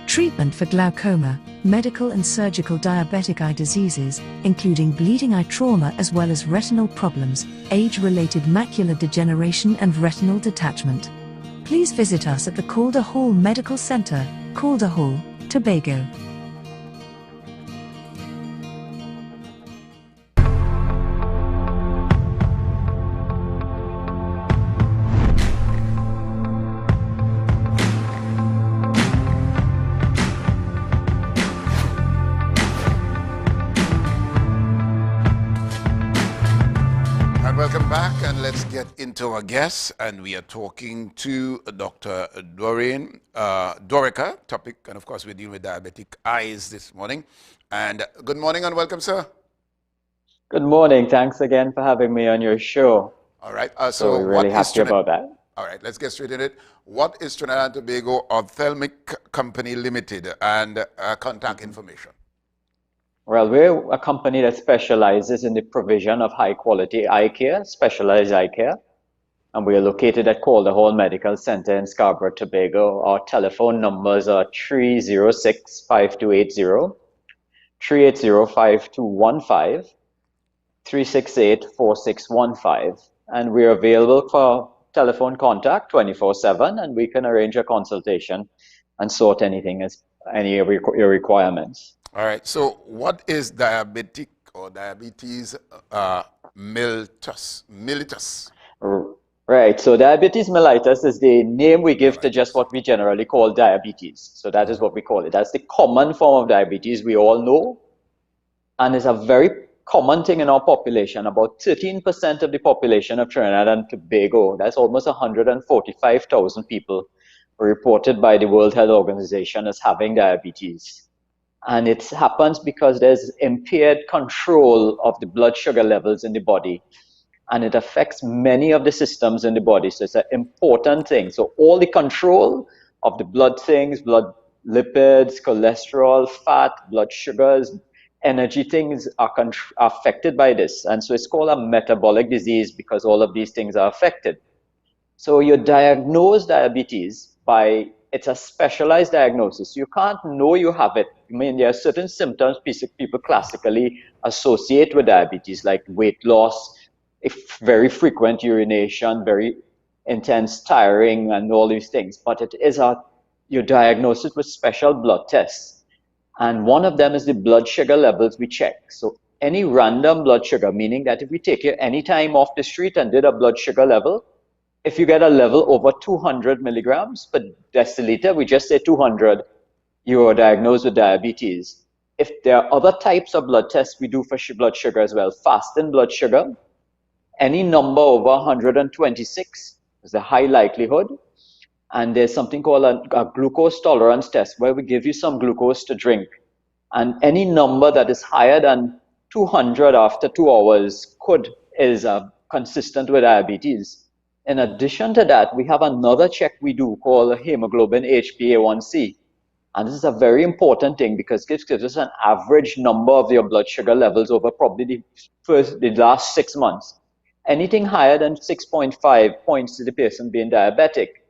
treatment for glaucoma, medical and surgical diabetic eye diseases, including bleeding eye trauma as well as retinal problems, age-related macular degeneration and retinal detachment. Please visit us at the Calder Hall Medical Center, Calder Hall, Tobago. Welcome back, and let's get into our guests. And we are talking to Dr. Dorian Dorica, topic, and of course we're dealing with diabetic eyes this morning. And good morning and welcome, sir. Good morning. Thanks again for having me on your show. All right. So we're really happy about that. All right, let's get straight in it. What is Trinidad and Tobago Ophthalmic Company Limited, and contact information? Well, we're a company that specializes in the provision of high-quality eye care, specialized eye care, and we are located at Calder Hall Medical Center in Scarborough, Tobago. Our telephone numbers are 306-5280, 380-5215, 368-4615, and we're available for telephone contact 24/7, and we can arrange a consultation and sort any of your requirements. All right. So, what is diabetic or diabetes mellitus? Right. So, diabetes mellitus is the name we give to just what we generally call diabetes. So, that is what we call it. That's the common form of diabetes we all know, and it's a very common thing in our population. About 13% of the population of Trinidad and Tobago, that's almost 145,000 people, were reported by the World Health Organization as having diabetes. And it happens because there's impaired control of the blood sugar levels in the body, and it affects many of the systems in the body. So it's an important thing. So all the control of the blood things, blood lipids, cholesterol, fat, blood sugars, energy things are affected by this. And so it's called a metabolic disease because all of these things are affected. So you diagnose diabetes by, it's a specialized diagnosis. You can't know you have it. I mean, there are certain symptoms people classically associate with diabetes, like weight loss, very frequent urination, very intense tiring, and all these things. But it is you diagnose it with special blood tests. And one of them is the blood sugar levels we check. So any random blood sugar, meaning that if we take you any time off the street and did a blood sugar level, if you get a level over 200 milligrams per deciliter, we just say 200, you are diagnosed with diabetes. If there are other types of blood tests we do for blood sugar as well, fasting blood sugar, any number over 126 is a high likelihood. And there's something called a glucose tolerance test where we give you some glucose to drink. And any number that is higher than 200 after 2 hours is consistent with diabetes. In addition to that, we have another check we do called hemoglobin HbA1c. And this is a very important thing because it gives us an average number of your blood sugar levels over probably the last 6 months. Anything higher than 6.5 points to the person being diabetic.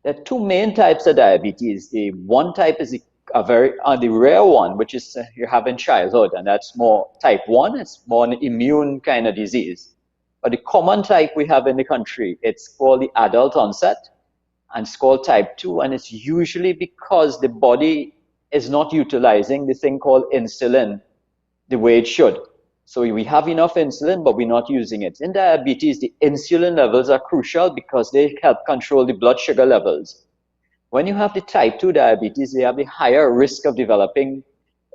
There are two main types of diabetes. The one type is the rare one, which is you have in childhood, and that's more type 1. It's more an immune kind of disease. But the common type we have in the country, it's called the adult onset, and it's called type 2, and it's usually because the body is not utilizing the thing called insulin the way it should. So we have enough insulin, but we're not using it. In diabetes, the insulin levels are crucial because they help control the blood sugar levels. When you have the type 2 diabetes, they have the higher risk of developing,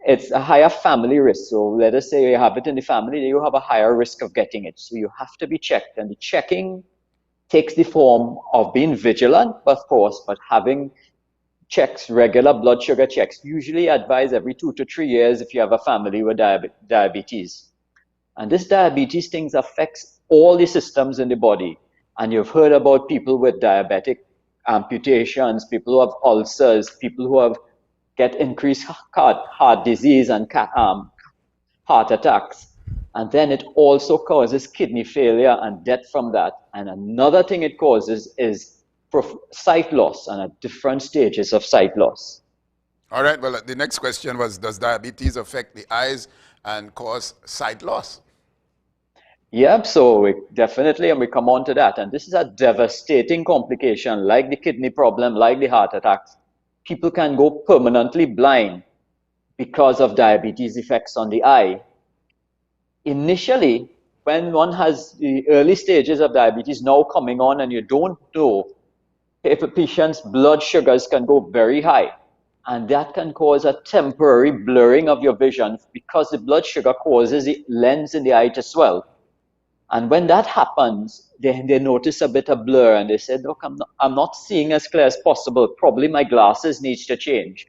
it's a higher family risk. So let us say you have it in the family, you have a higher risk of getting it. So you have to be checked, and the checking takes the form of being vigilant, of course, but having checks, regular blood sugar checks, usually advised every 2 to 3 years if you have a family with diabetes. And this diabetes things affects all the systems in the body. And you've heard about people with diabetic amputations, people who have ulcers, people who get increased heart disease and heart attacks. And then it also causes kidney failure and death from that. And another thing it causes is sight loss and at different stages of sight loss. All right, well, the next question was, does diabetes affect the eyes and cause sight loss? Yep, so definitely, and we come on to that. And this is a devastating complication, like the kidney problem, like the heart attacks. People can go permanently blind because of diabetes effects on the eye. Initially, when one has the early stages of diabetes now coming on and you don't know, if a patient's blood sugars can go very high, and that can cause a temporary blurring of your vision because the blood sugar causes the lens in the eye to swell. And when that happens, they notice a bit of blur and they say, look, I'm not seeing as clear as possible. Probably my glasses needs to change.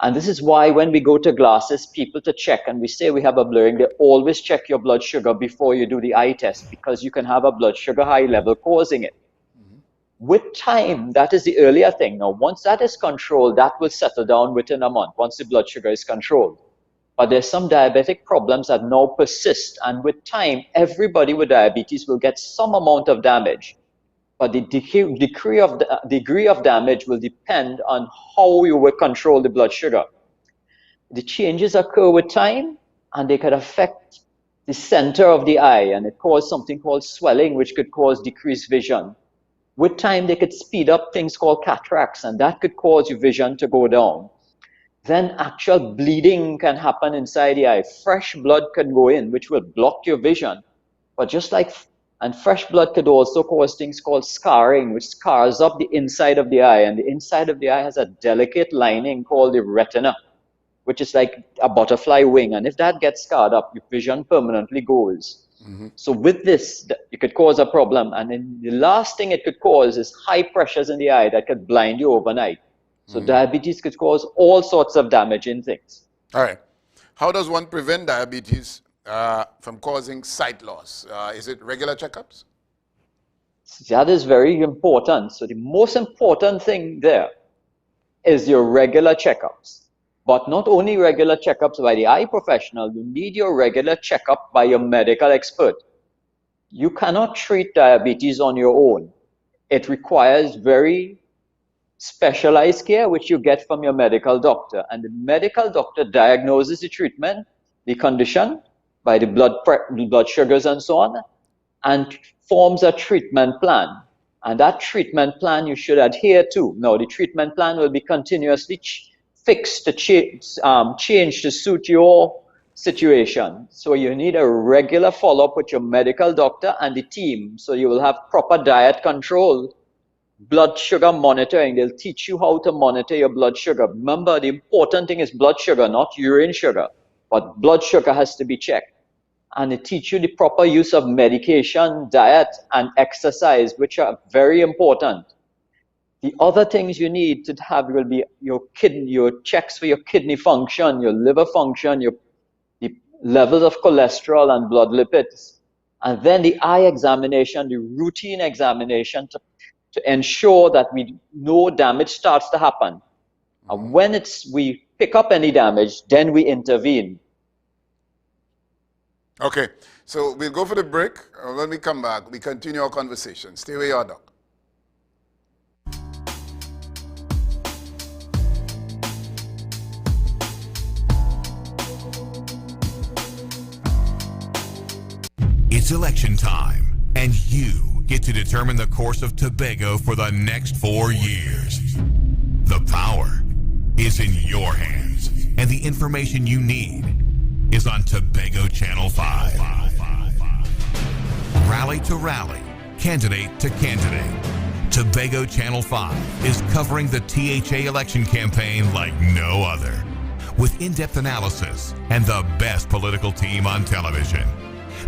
And this is why when we go to glasses, people to check and we say we have a blurring, they always check your blood sugar before you do the eye test because you can have a blood sugar high level causing it. With time, that is the earlier thing. Now, once that is controlled, that will settle down within a month, once the blood sugar is controlled. But there's some diabetic problems that now persist. And with time, everybody with diabetes will get some amount of damage. But the degree of damage will depend on how you will control the blood sugar. The changes occur with time, and they could affect the center of the eye, and it causes something called swelling, which could cause decreased vision. With time, they could speed up things called cataracts, and that could cause your vision to go down. Then actual bleeding can happen inside the eye. Fresh blood can go in, which will block your vision. But and fresh blood could also cause things called scarring, which scars up the inside of the eye. And the inside of the eye has a delicate lining called the retina, which is like a butterfly wing. And if that gets scarred up, your vision permanently goes. So with this, it could cause a problem. And then the last thing it could cause is high pressures in the eye that could blind you overnight. So diabetes could cause all sorts of damage in things. All right. How does one prevent diabetes from causing sight loss? Is it regular checkups? That is very important. So the most important thing there is your regular checkups. But not only regular checkups by the eye professional, you need your regular checkup by your medical expert. You cannot treat diabetes on your own. It requires very specialized care, which you get from your medical doctor. And the medical doctor diagnoses the treatment, the condition, by the blood sugars and so on, and forms a treatment plan. And that treatment plan you should adhere to. Now, the treatment plan will be continuously fixed to change to suit your situation. So you need a regular follow-up with your medical doctor and the team. So you will have proper diet control, blood sugar monitoring. They'll teach you how to monitor your blood sugar. Remember, the important thing is blood sugar, not urine sugar. But blood sugar has to be checked. And they teach you the proper use of medication, diet, and exercise, which are very important. The other things you need to have will be your checks for your kidney function, your liver function, the levels of cholesterol and blood lipids. And then the eye examination, the routine examination to ensure that no damage starts to happen. And when we pick up any damage, then we intervene. Okay, so we'll go for the break. When we come back, we continue our conversation. Stay where you are, Doc. It's election time, and you get to determine the course of Tobago for the next 4 years. The power is in your hands, and the information you need is on Tobago Channel 5. Rally to rally, candidate to candidate. Tobago Channel 5 is covering the THA election campaign like no other, with in-depth analysis and the best political team on television.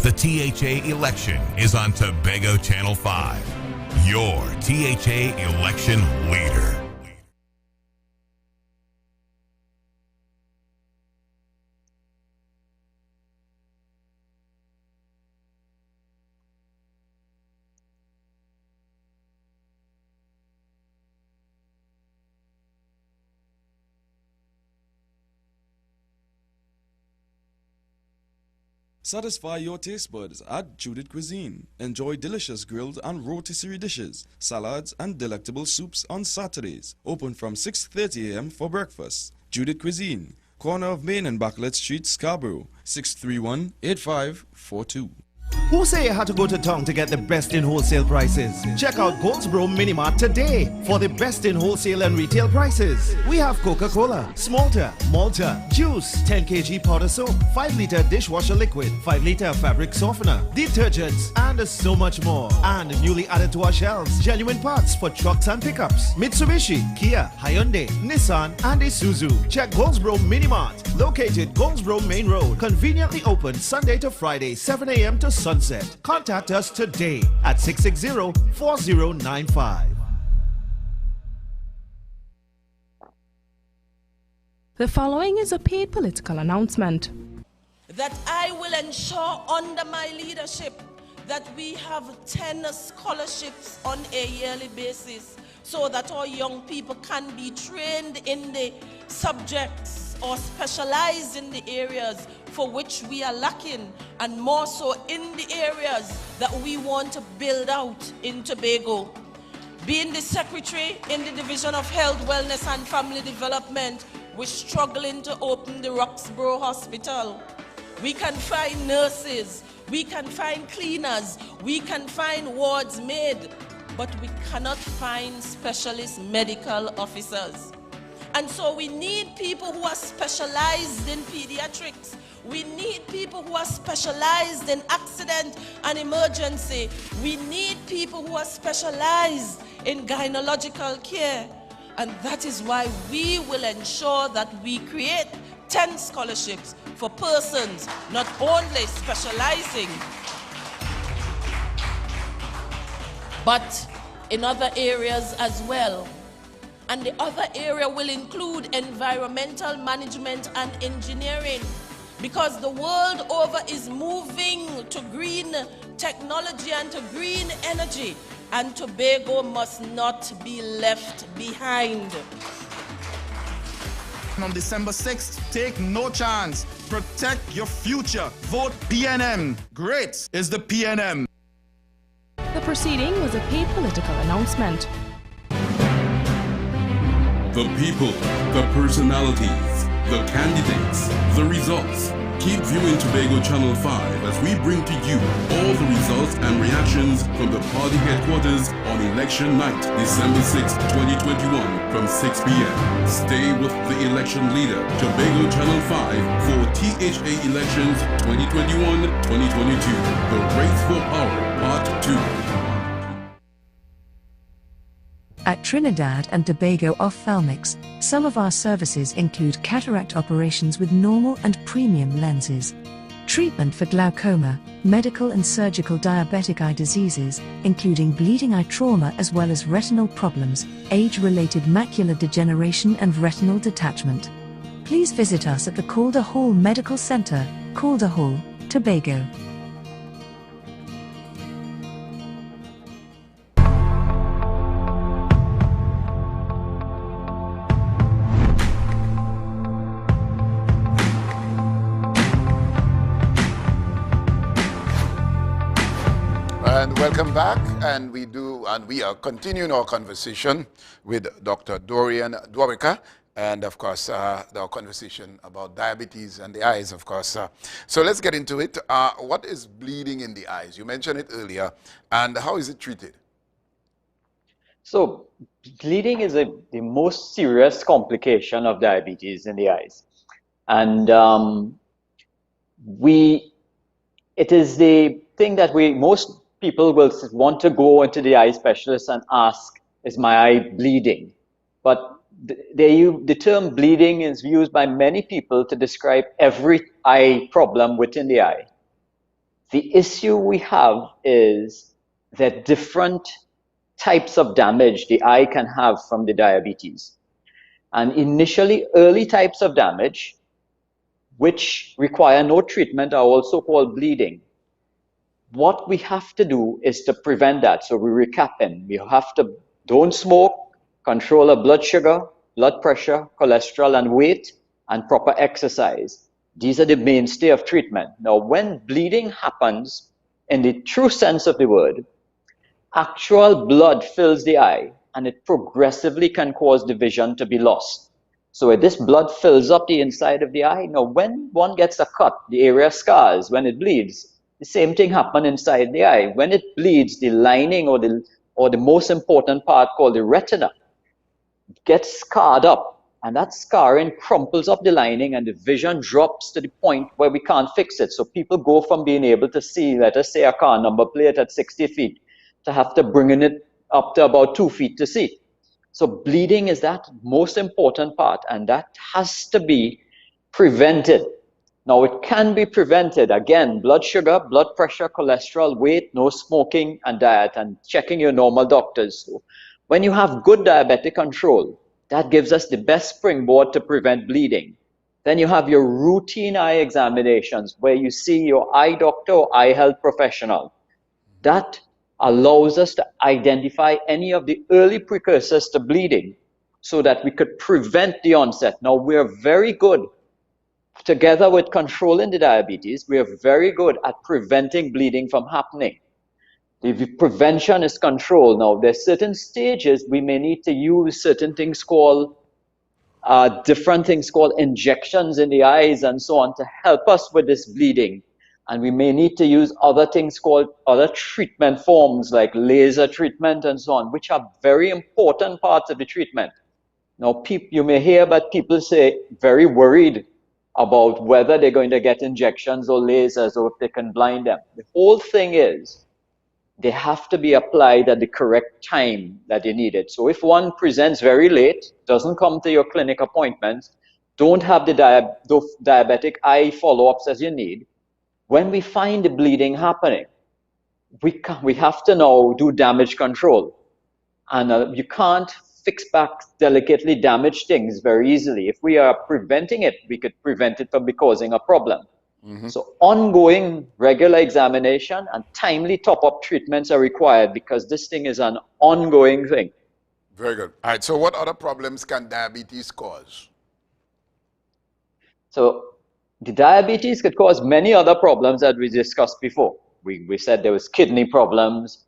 The THA election is on Tobago Channel 5, your THA election leader. Satisfy your taste buds at Judith Cuisine. Enjoy delicious grilled and rotisserie dishes, salads, and delectable soups on Saturdays. Open from 6:30 a.m. for breakfast. Judith Cuisine, corner of Main and Backlet Street, Scarborough, 631-8542. Who say you had to go to town to get the best in wholesale prices? Check out Goldsboro Minimart today for the best in wholesale and retail prices. We have Coca-Cola, Smalta, Malta, juice, 10 kg powder soap, 5 liter dishwasher liquid, 5 liter fabric softener, detergents, and so much more. And newly added to our shelves, genuine parts for trucks and pickups. Mitsubishi, Kia, Hyundai, Nissan, and Isuzu. Check Goldsboro Minimart, located Goldsboro Main Road, conveniently open Sunday to Friday, 7 a.m. to sunset. Contact us today at 660-4095. The following is a paid political announcement. That I will ensure under my leadership that we have 10 scholarships on a yearly basis so that our young people can be trained in the subjects or specialized in the areas for which we are lacking, and more so in the areas that we want to build out in Tobago. Being the secretary in the Division of Health, Wellness and Family Development, we're struggling to open the Roxborough Hospital. We can find nurses, we can find cleaners, we can find wards made, but we cannot find specialist medical officers. And so we need people who are specialized in pediatrics. We need people who are specialized in accident and emergency. We need people who are specialized in gynecological care. And that is why we will ensure that we create 10 scholarships for persons not only specializing, but in other areas as well. And the other area will include environmental management and engineering, because the world over is moving to green technology and to green energy, and Tobago must not be left behind. On December 6th, take no chance. Protect your future. Vote PNM. Great is the PNM. The proceeding was a paid political announcement. The people, the personalities, the candidates, the results. Keep viewing Tobago Channel 5 as we bring to you all the results and reactions from the party headquarters on election night, December 6, 2021 from 6 p.m. Stay with the election leader, Tobago Channel 5 for THA Elections 2021-2022, The Race for Power, Part 2. At Trinidad and Tobago Ophthalmics, some of our services include cataract operations with normal and premium lenses, treatment for glaucoma, medical and surgical diabetic eye diseases, including bleeding eye trauma as well as retinal problems, age-related macular degeneration and retinal detachment. Please visit us at the Calder Hall Medical Center, Calder Hall, Tobago. And welcome back, and we are continuing our conversation with Dr. Dorian Dwarika, and of course our conversation about diabetes and the eyes, of course. So let's get into it. What is bleeding in the eyes? You mentioned it earlier, and how is it treated? So bleeding is the most serious complication of diabetes in the eyes, and it is the thing that most people will want to go into the eye specialist and ask, is my eye bleeding? But the term bleeding is used by many people to describe every eye problem within the eye. The issue we have is that different types of damage the eye can have from the diabetes. And initially, early types of damage, which require no treatment, are also called bleeding. What we have to do is to prevent that. So we recapping. We have to don't smoke, control our blood sugar, blood pressure, cholesterol, and weight, and proper exercise. These are the mainstay of treatment. Now, when bleeding happens, in the true sense of the word, actual blood fills the eye and it progressively can cause the vision to be lost. So this blood fills up the inside of the eye. Now, when one gets a cut, the area scars, when it bleeds, the same thing happens inside the eye. When it bleeds, the lining or the most important part called the retina gets scarred up, and that scarring crumples up the lining and the vision drops to the point where we can't fix it. So people go from being able to see, let us say, a car number plate at 60 feet to have to bringing it up to about 2 feet to see. So bleeding is that most important part, and that has to be prevented. Now, it can be prevented. Again, blood sugar, blood pressure, cholesterol, weight, no smoking, and diet, and checking your normal doctors. So when you have good diabetic control, that gives us the best springboard to prevent bleeding. Then you have your routine eye examinations where you see your eye doctor or eye health professional. That allows us to identify any of the early precursors to bleeding so that we could prevent the onset. Now, we're very good, together with controlling the diabetes, we are very good at preventing bleeding from happening. If prevention is control, now there's certain stages we may need to use certain things called, different things called injections in the eyes and so on to help us with this bleeding. And we may need to use other things called other treatment forms like laser treatment and so on, which are very important parts of the treatment. Now, you may hear about people say very worried about whether they're going to get injections or lasers or if they can blind them. The whole thing is they have to be applied at the correct time that they need it. So if one presents very late, doesn't come to your clinic appointments, don't have the diabetic eye follow-ups as you need, when we find the bleeding happening, we have to now do damage control. And you can't fix back delicately damaged things very easily. If we are preventing it, we could prevent it from causing a problem. Mm-hmm. So ongoing regular examination and timely top-up treatments are required because this thing is an ongoing thing. Very good. All right, so what other problems can diabetes cause? So the diabetes could cause many other problems that we discussed before. We said there was kidney problems,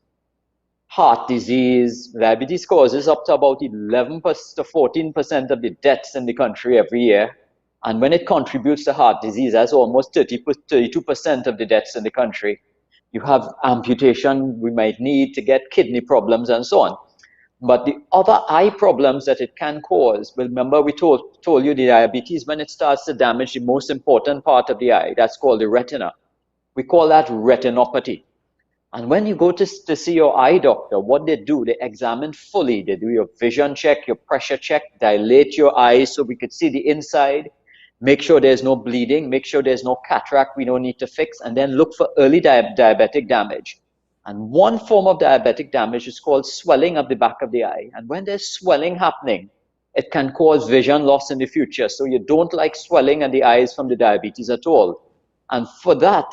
heart disease. Diabetes causes up to about 11% to 14% of the deaths in the country every year. And when it contributes to heart disease, that's almost 32% of the deaths in the country. You have amputation we might need to get kidney problems and so on. But the other eye problems that it can cause, well, remember we told you the diabetes, when it starts to damage the most important part of the eye, that's called the retina. We call that retinopathy. And when you go to see your eye doctor, what they do, they examine fully. They do your vision check, your pressure check, dilate your eyes so we could see the inside, make sure there's no bleeding, make sure there's no cataract we don't need to fix, and then look for early diabetic damage. And one form of diabetic damage is called swelling of the back of the eye. And when there's swelling happening, it can cause vision loss in the future. So you don't like swelling in the eyes from the diabetes at all. And for that,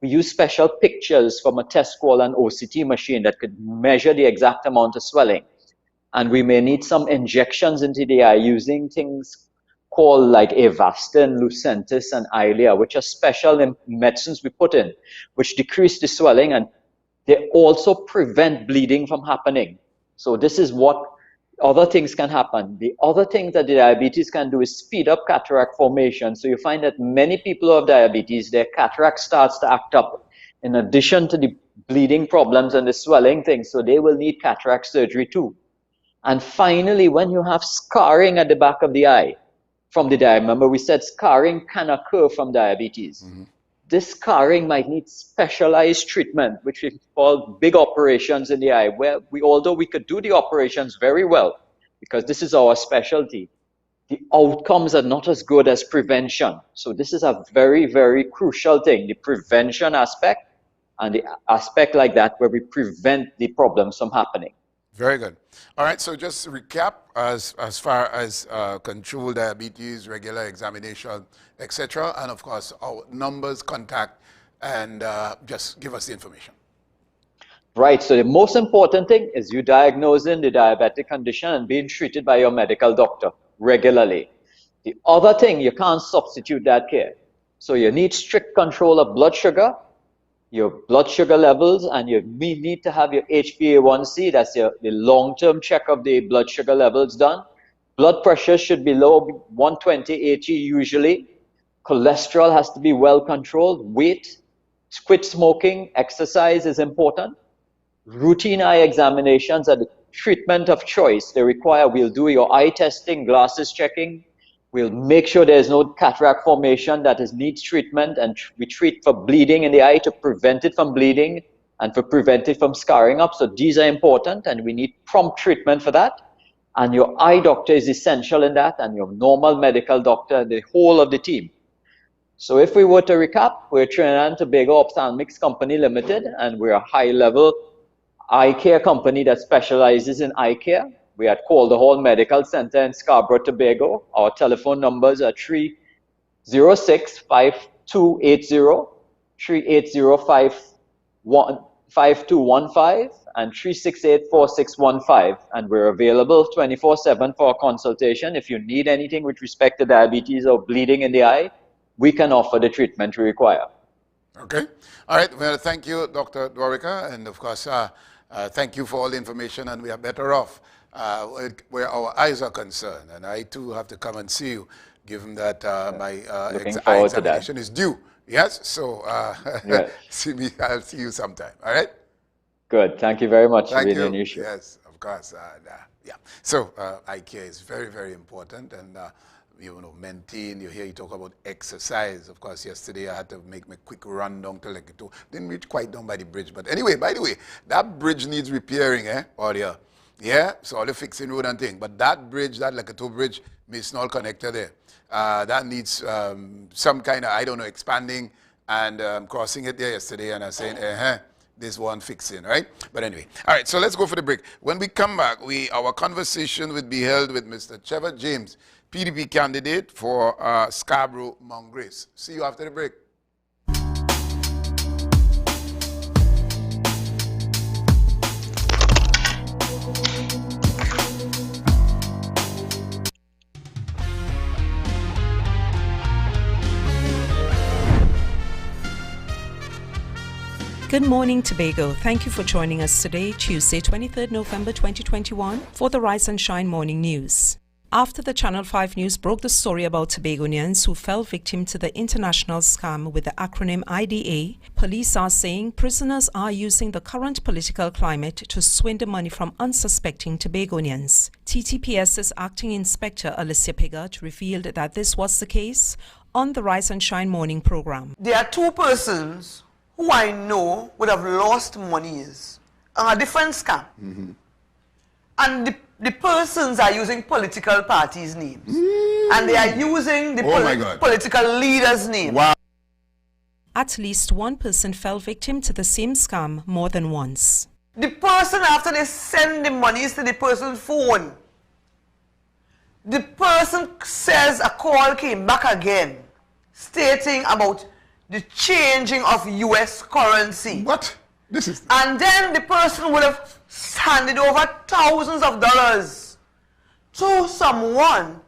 we use special pictures from a test called an OCT machine that could measure the exact amount of swelling. And we may need some injections into the eye using things called like Avastin, Lucentis, and Eylea, which are special medicines we put in, which decrease the swelling, and they also prevent bleeding from happening. So this is what other things can happen. The other thing that the diabetes can do is speed up cataract formation. So you find that many people who have diabetes, their cataract starts to act up in addition to the bleeding problems and the swelling things. So they will need cataract surgery too. And finally, when you have scarring at the back of the eye from the diabetes, remember we said scarring can occur from diabetes. Mm-hmm. This scarring might need specialized treatment, which we call big operations in the eye, where although we could do the operations very well, because this is our specialty, the outcomes are not as good as prevention. So this is a very, very crucial thing, the prevention aspect and the aspect like that where we prevent the problems from happening. Very good. All right, so just to recap, as far as control diabetes, regular examination, etc., and of course our numbers, contact, and just give us the information. Right, so the most important thing is you diagnosing the diabetic condition and being treated by your medical doctor regularly. The other thing, you can't substitute that care. So you need strict control of blood sugar, your blood sugar levels, and you need to have your HbA1c, that's the long-term check of the blood sugar levels done. Blood pressure should be low, 120/80 usually. Cholesterol has to be well controlled. Weight, quit smoking, exercise is important. Routine eye examinations are the treatment of choice. We'll do your eye testing, glasses checking. We'll make sure there's no cataract formation that needs treatment, and we treat for bleeding in the eye to prevent it from bleeding and to prevent it from scarring up. So these are important, and we need prompt treatment for that. And your eye doctor is essential in that, and your normal medical doctor, the whole of the team. So if we were to recap, we're Trinidad and Tobago Ophthalmics Company Limited, and we're a high-level eye care company that specializes in eye care. We are at Calder Hall Medical Center in Scarborough, Tobago. Our telephone numbers are 306-5280, 380-5215, and 368-4615. And we're available 24/7 for a consultation. If you need anything with respect to diabetes or bleeding in the eye, we can offer the treatment we require. Okay. All right. Well, thank you, Dr. Dwarika. And of course, thank you for all the information. And we are better off where our eyes are concerned. And I, too, have to come and see you, given that my eye examination is due. Yes? So yes. I'll see you sometime. All right? Good. Thank you very much for being an issue. Yes, of course. Yeah. So eye care is very, very important. And maintain. You hear you talk about exercise. Of course, yesterday I had to make my quick run down to Leketo. Didn't reach quite down by the bridge. But anyway, by the way, that bridge needs repairing, Audio. Yeah, so all the fixing road and thing. But that bridge, that Leketo bridge, Misnall connector there, that needs some kind of, I don't know, expanding. And crossing it there yesterday, and I'm saying, this one fixing, right? But anyway, all right, so let's go for the break. When we come back, our conversation will be held with Mr. Trevor James, PDP candidate for Scarborough Mount Grace. See you after the break. Good morning, Tobago. Thank you for joining us today, Tuesday, 23rd November 2021, for the Rise and Shine Morning News. After the Channel 5 News broke the story about Tobagonians who fell victim to the international scam with the acronym IDA, police are saying prisoners are using the current political climate to swindle money from unsuspecting Tobagonians. TTPS's acting inspector Alicia Piggott revealed that this was the case on the Rise and Shine morning program. There are two persons who I know would have lost monies on a different scam. Mm-hmm. And the persons are using political parties' names. And they are using the political leaders' names. Wow. At least one person fell victim to the same scam more than once. The person, after they send the monies to the person's phone, the person says a call came back again, stating about the changing of US currency. What? And then the person would have handed over thousands of dollars to someone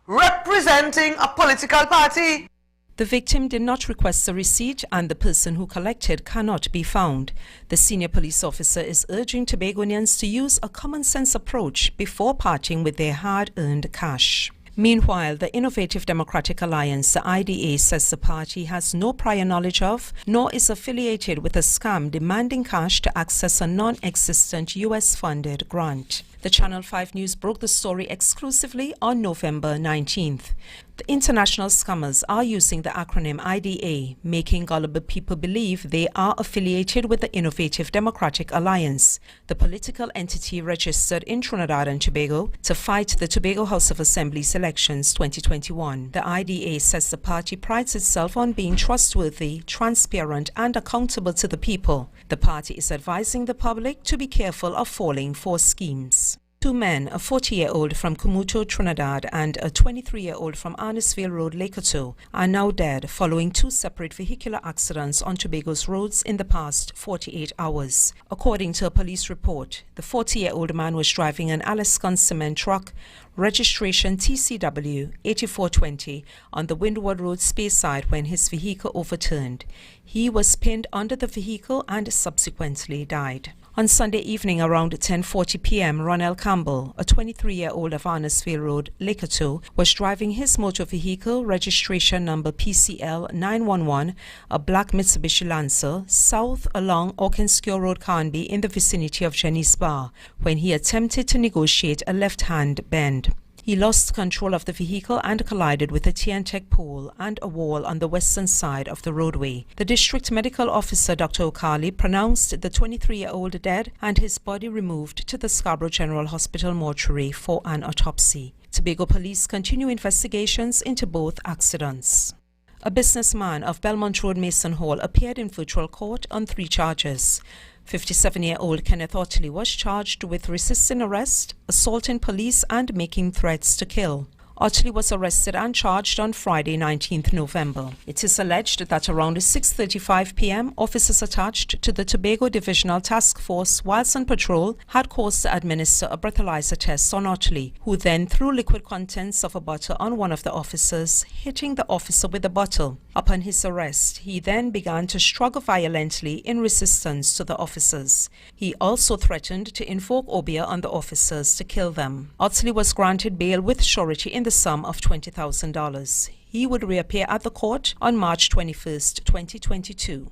representing a political party. The victim did not request a receipt and the person who collected cannot be found. The senior police officer is urging Tobagonians to use a common sense approach before parting with their hard-earned cash. Meanwhile, the Innovative Democratic Alliance, the IDA, says the party has no prior knowledge of, nor is affiliated with a scam demanding cash to access a non-existent US-funded grant. The Channel 5 News broke the story exclusively on November 19th. The international scammers are using the acronym IDA, making gullible people believe they are affiliated with the Innovative Democratic Alliance, the political entity registered in Trinidad and Tobago to fight the Tobago House of Assembly's elections 2021. The IDA says the party prides itself on being trustworthy, transparent, and accountable to the people. The party is advising the public to be careful of falling for schemes. Two men, a 40-year-old from Kumuto, Trinidad, and a 23-year-old from Arnisville Road, Lakoto, are now dead following two separate vehicular accidents on Tobago's roads in the past 48 hours. According to a police report, the 40-year-old man was driving an Alaskan cement truck, registration TCW 8420, on the Windward Road Speyside when his vehicle overturned. He was pinned under the vehicle and subsequently died. On Sunday evening around 10:40 p.m., Ronell Campbell, a 23-year-old of Arnisville Road, Lakoto, was driving his motor vehicle, registration number PCL 911, a black Mitsubishi Lancer, south along Orkinskio Road, Carnby, in the vicinity of Jenny's Bar, when he attempted to negotiate a left-hand bend. He lost control of the vehicle and collided with a TNTEC pole and a wall on the western side of the roadway. The district medical officer, Dr. Okali, pronounced the 23-year-old dead and his body removed to the Scarborough General Hospital mortuary for an autopsy. Tobago police continue investigations into both accidents. A businessman of Belmont Road, Mason Hall, appeared in virtual court on 3 charges. 57-year-old Kenneth Otley was charged with resisting arrest, assaulting police, and making threats to kill. Otley was arrested and charged on Friday, 19th November. It is alleged that around 6:35 p.m., officers attached to the Tobago Divisional Task Force, whilst on patrol, had caused to administer a breathalyzer test on Otley, who then threw liquid contents of a bottle on one of the officers, hitting the officer with the bottle. Upon his arrest, he then began to struggle violently in resistance to the officers. He also threatened to invoke obeah on the officers to kill them. Otley was granted bail with surety in the sum of $20,000. He would reappear at the court on March 21st, 2022.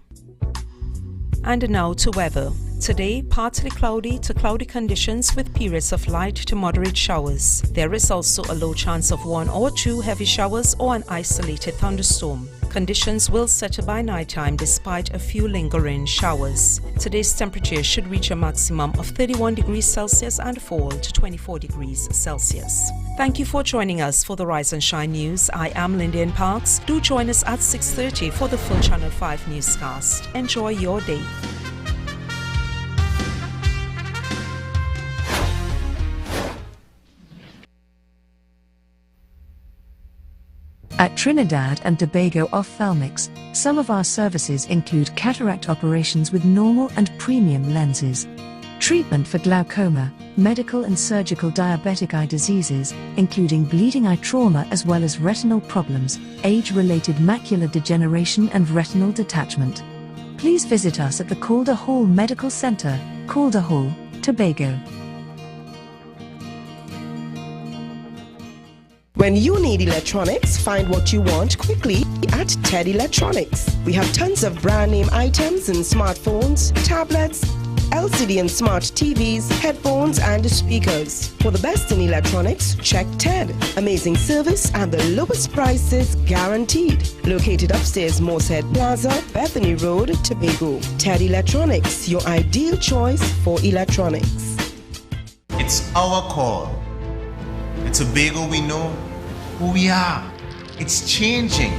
And now to weather. Today, partly cloudy to cloudy conditions with periods of light to moderate showers. There is also a low chance of 1 or 2 heavy showers or an isolated thunderstorm. Conditions will settle by nighttime despite a few lingering showers. Today's temperature should reach a maximum of 31 degrees Celsius and fall to 24 degrees Celsius. Thank you for joining us for the Rise and Shine News. I am Lyndian Parks. Do join us at 6:30 for the full Channel 5 newscast. Enjoy your day. At Trinidad and Tobago Ophthalmics, some of our services include cataract operations with normal and premium lenses, treatment for glaucoma, medical and surgical diabetic eye diseases, including bleeding eye trauma as well as retinal problems, age-related macular degeneration and retinal detachment. Please visit us at the Calder Hall Medical Center, Calder Hall, Tobago. When you need electronics, find what you want quickly at Ted Electronics. We have tons of brand name items in smartphones, tablets, LCD and smart TVs, headphones and speakers. For the best in electronics, check Ted. Amazing service and the lowest prices guaranteed. Located upstairs Moosehead Plaza, Bethany Road, Tobago. Ted Electronics, your ideal choice for electronics. It's our call. In Tobago we know who we are. It's changing.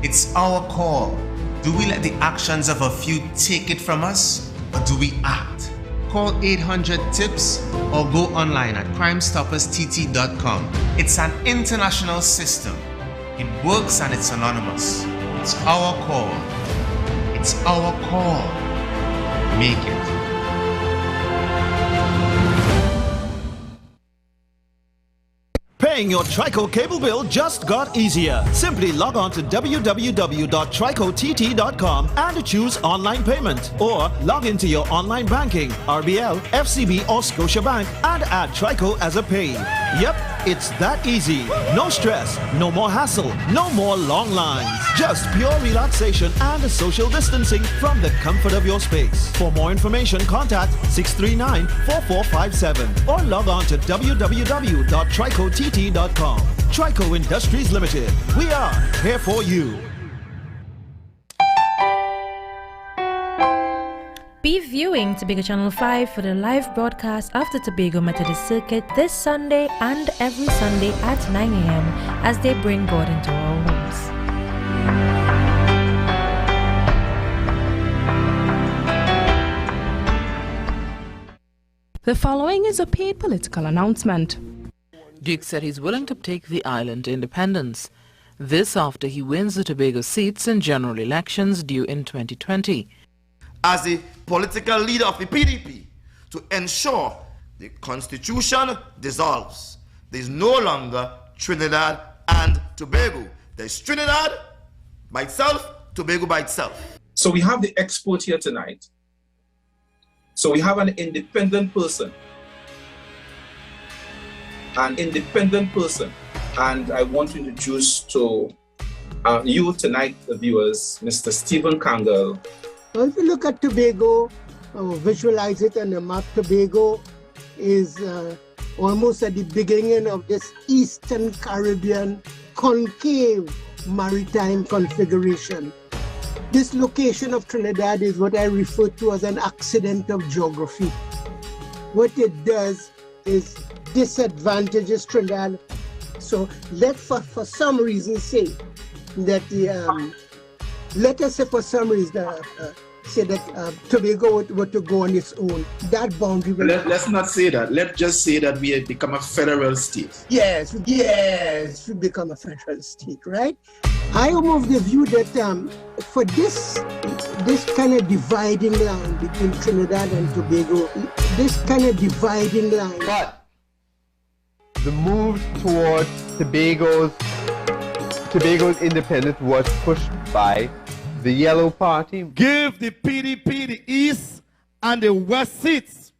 It's our call. Do we let the actions of a few take it from us, or do we act? Call 800-TIPS or go online at crimestopperstt.com. It's an international system. It works and it's anonymous. It's our call. It's our call. Make it. Paying your Trico cable bill just got easier. Simply log on to www.tricott.com and choose online payment. Or log into your online banking, RBL, FCB or Scotiabank, and add Trico as a pay. Yep, it's that easy. No stress, no more hassle, no more long lines. Just pure relaxation and social distancing from the comfort of your space. For more information, contact 639-4457 or log on to www.tricott.com. Trico Industries Limited. We are here for you. Be viewing Tobago Channel 5 for the live broadcast of the Tobago Methodist Circuit this Sunday and every Sunday at 9 a.m. as they bring God into our homes. The following is a paid political announcement. Duke said he's willing to take the island to independence. This after he wins the Tobago seats in general elections due in 2020. As the political leader of the PDP, to ensure the constitution dissolves. There is no longer Trinidad and Tobago. There is Trinidad by itself, Tobago by itself. So we have the expert here tonight. So we have an independent person. And I want to introduce to you tonight, the viewers, Mr. Stephen Kangal. Well, if you look at Tobago, visualize it on the map, Tobago is almost at the beginning of this Eastern Caribbean concave maritime configuration. This location of Trinidad is what I refer to as an accident of geography. What it does is disadvantages Trinidad. So let for some reason say that let us say for some reason say that Tobago were to go on its own. That boundary will... Let's not say that. Let's just say that we have become a federal state. Yes, we become a federal state, right? I am of the view that for this kind of dividing line between Trinidad and Tobago, But the move towards Tobago's independence was pushed by the Yellow Party. Give the PDP the East and the West seats,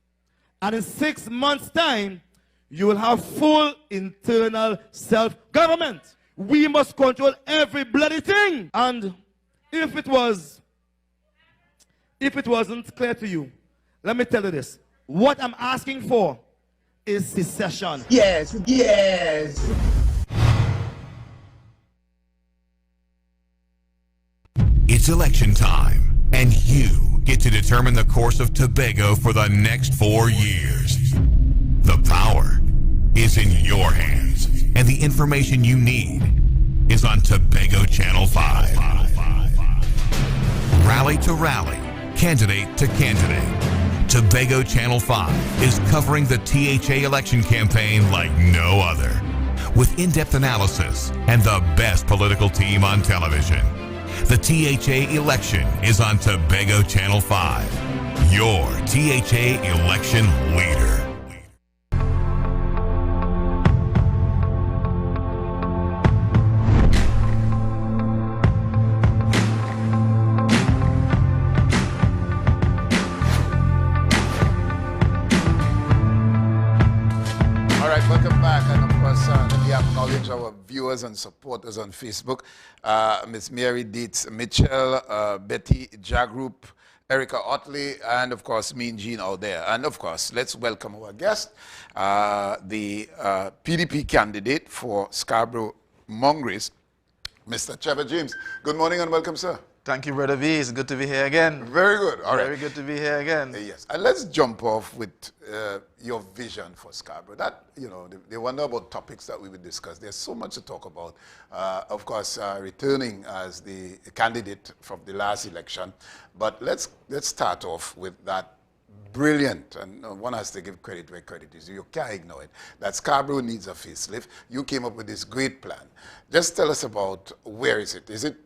and in 6 months' time, you will have full internal self-government. We must control every bloody thing. And if it wasn't clear to you, let me tell you this. What I'm asking for is secession. Yes. It's election time, and you get to determine the course of Tobago for the next 4 years. The power is in your hands, and the information you need is on Tobago Channel 5. Rally to rally, candidate to candidate. Tobago Channel 5 is covering the THA election campaign like no other, with in-depth analysis and the best political team on television. The THA election is on Tobago Channel 5, your THA election leader. Our viewers and supporters on Facebook, Miss Mary Dietz Mitchell, Betty Jagroup, Erica Otley, and of course me and Jean out there. And of course, let's welcome our guest, the PDP candidate for Scarborough Mongrace, Mr. Trevor James. Good morning and welcome, sir. Thank you, Brother V. It's good to be here again. Very good. All right. Very good to be here again. Yes. And let's jump off with your vision for Scarborough. That, they wonder about topics that we will discuss. There's so much to talk about. Of course, returning as the candidate from the last election. But let's start off with that brilliant, and one has to give credit where credit is. You can't ignore it. That Scarborough needs a facelift. You came up with this great plan. Just tell us about where is it? Is it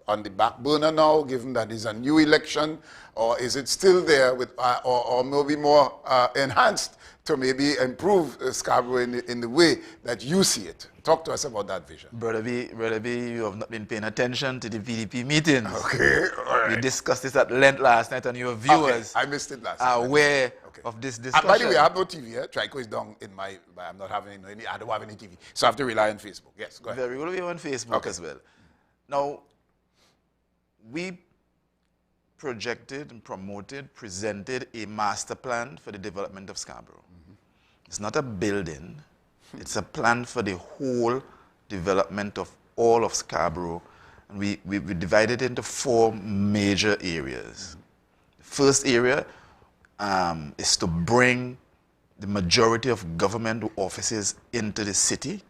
on the back burner now, given that it's a new election, or is it still there with, or maybe more enhanced to maybe improve Scarborough in the way that you see it? Talk to us about that vision. Brother B, you have not been paying attention to the PDP meetings. Okay, all right. We discussed this at length last night, and your viewers I missed it last night. are aware of this discussion. And by the way, I have no TV here. Trico is down in my, I'm not having any, I don't have any TV. So I have to rely on Facebook. Yes, go ahead. Very well, we're on Facebook as well. Now, we projected and promoted, presented a master plan for the development of Scarborough. It's not a building, it's a plan for the whole development of all of Scarborough. And we divided it into 4 major areas. The first area is to bring the majority of government offices into the city,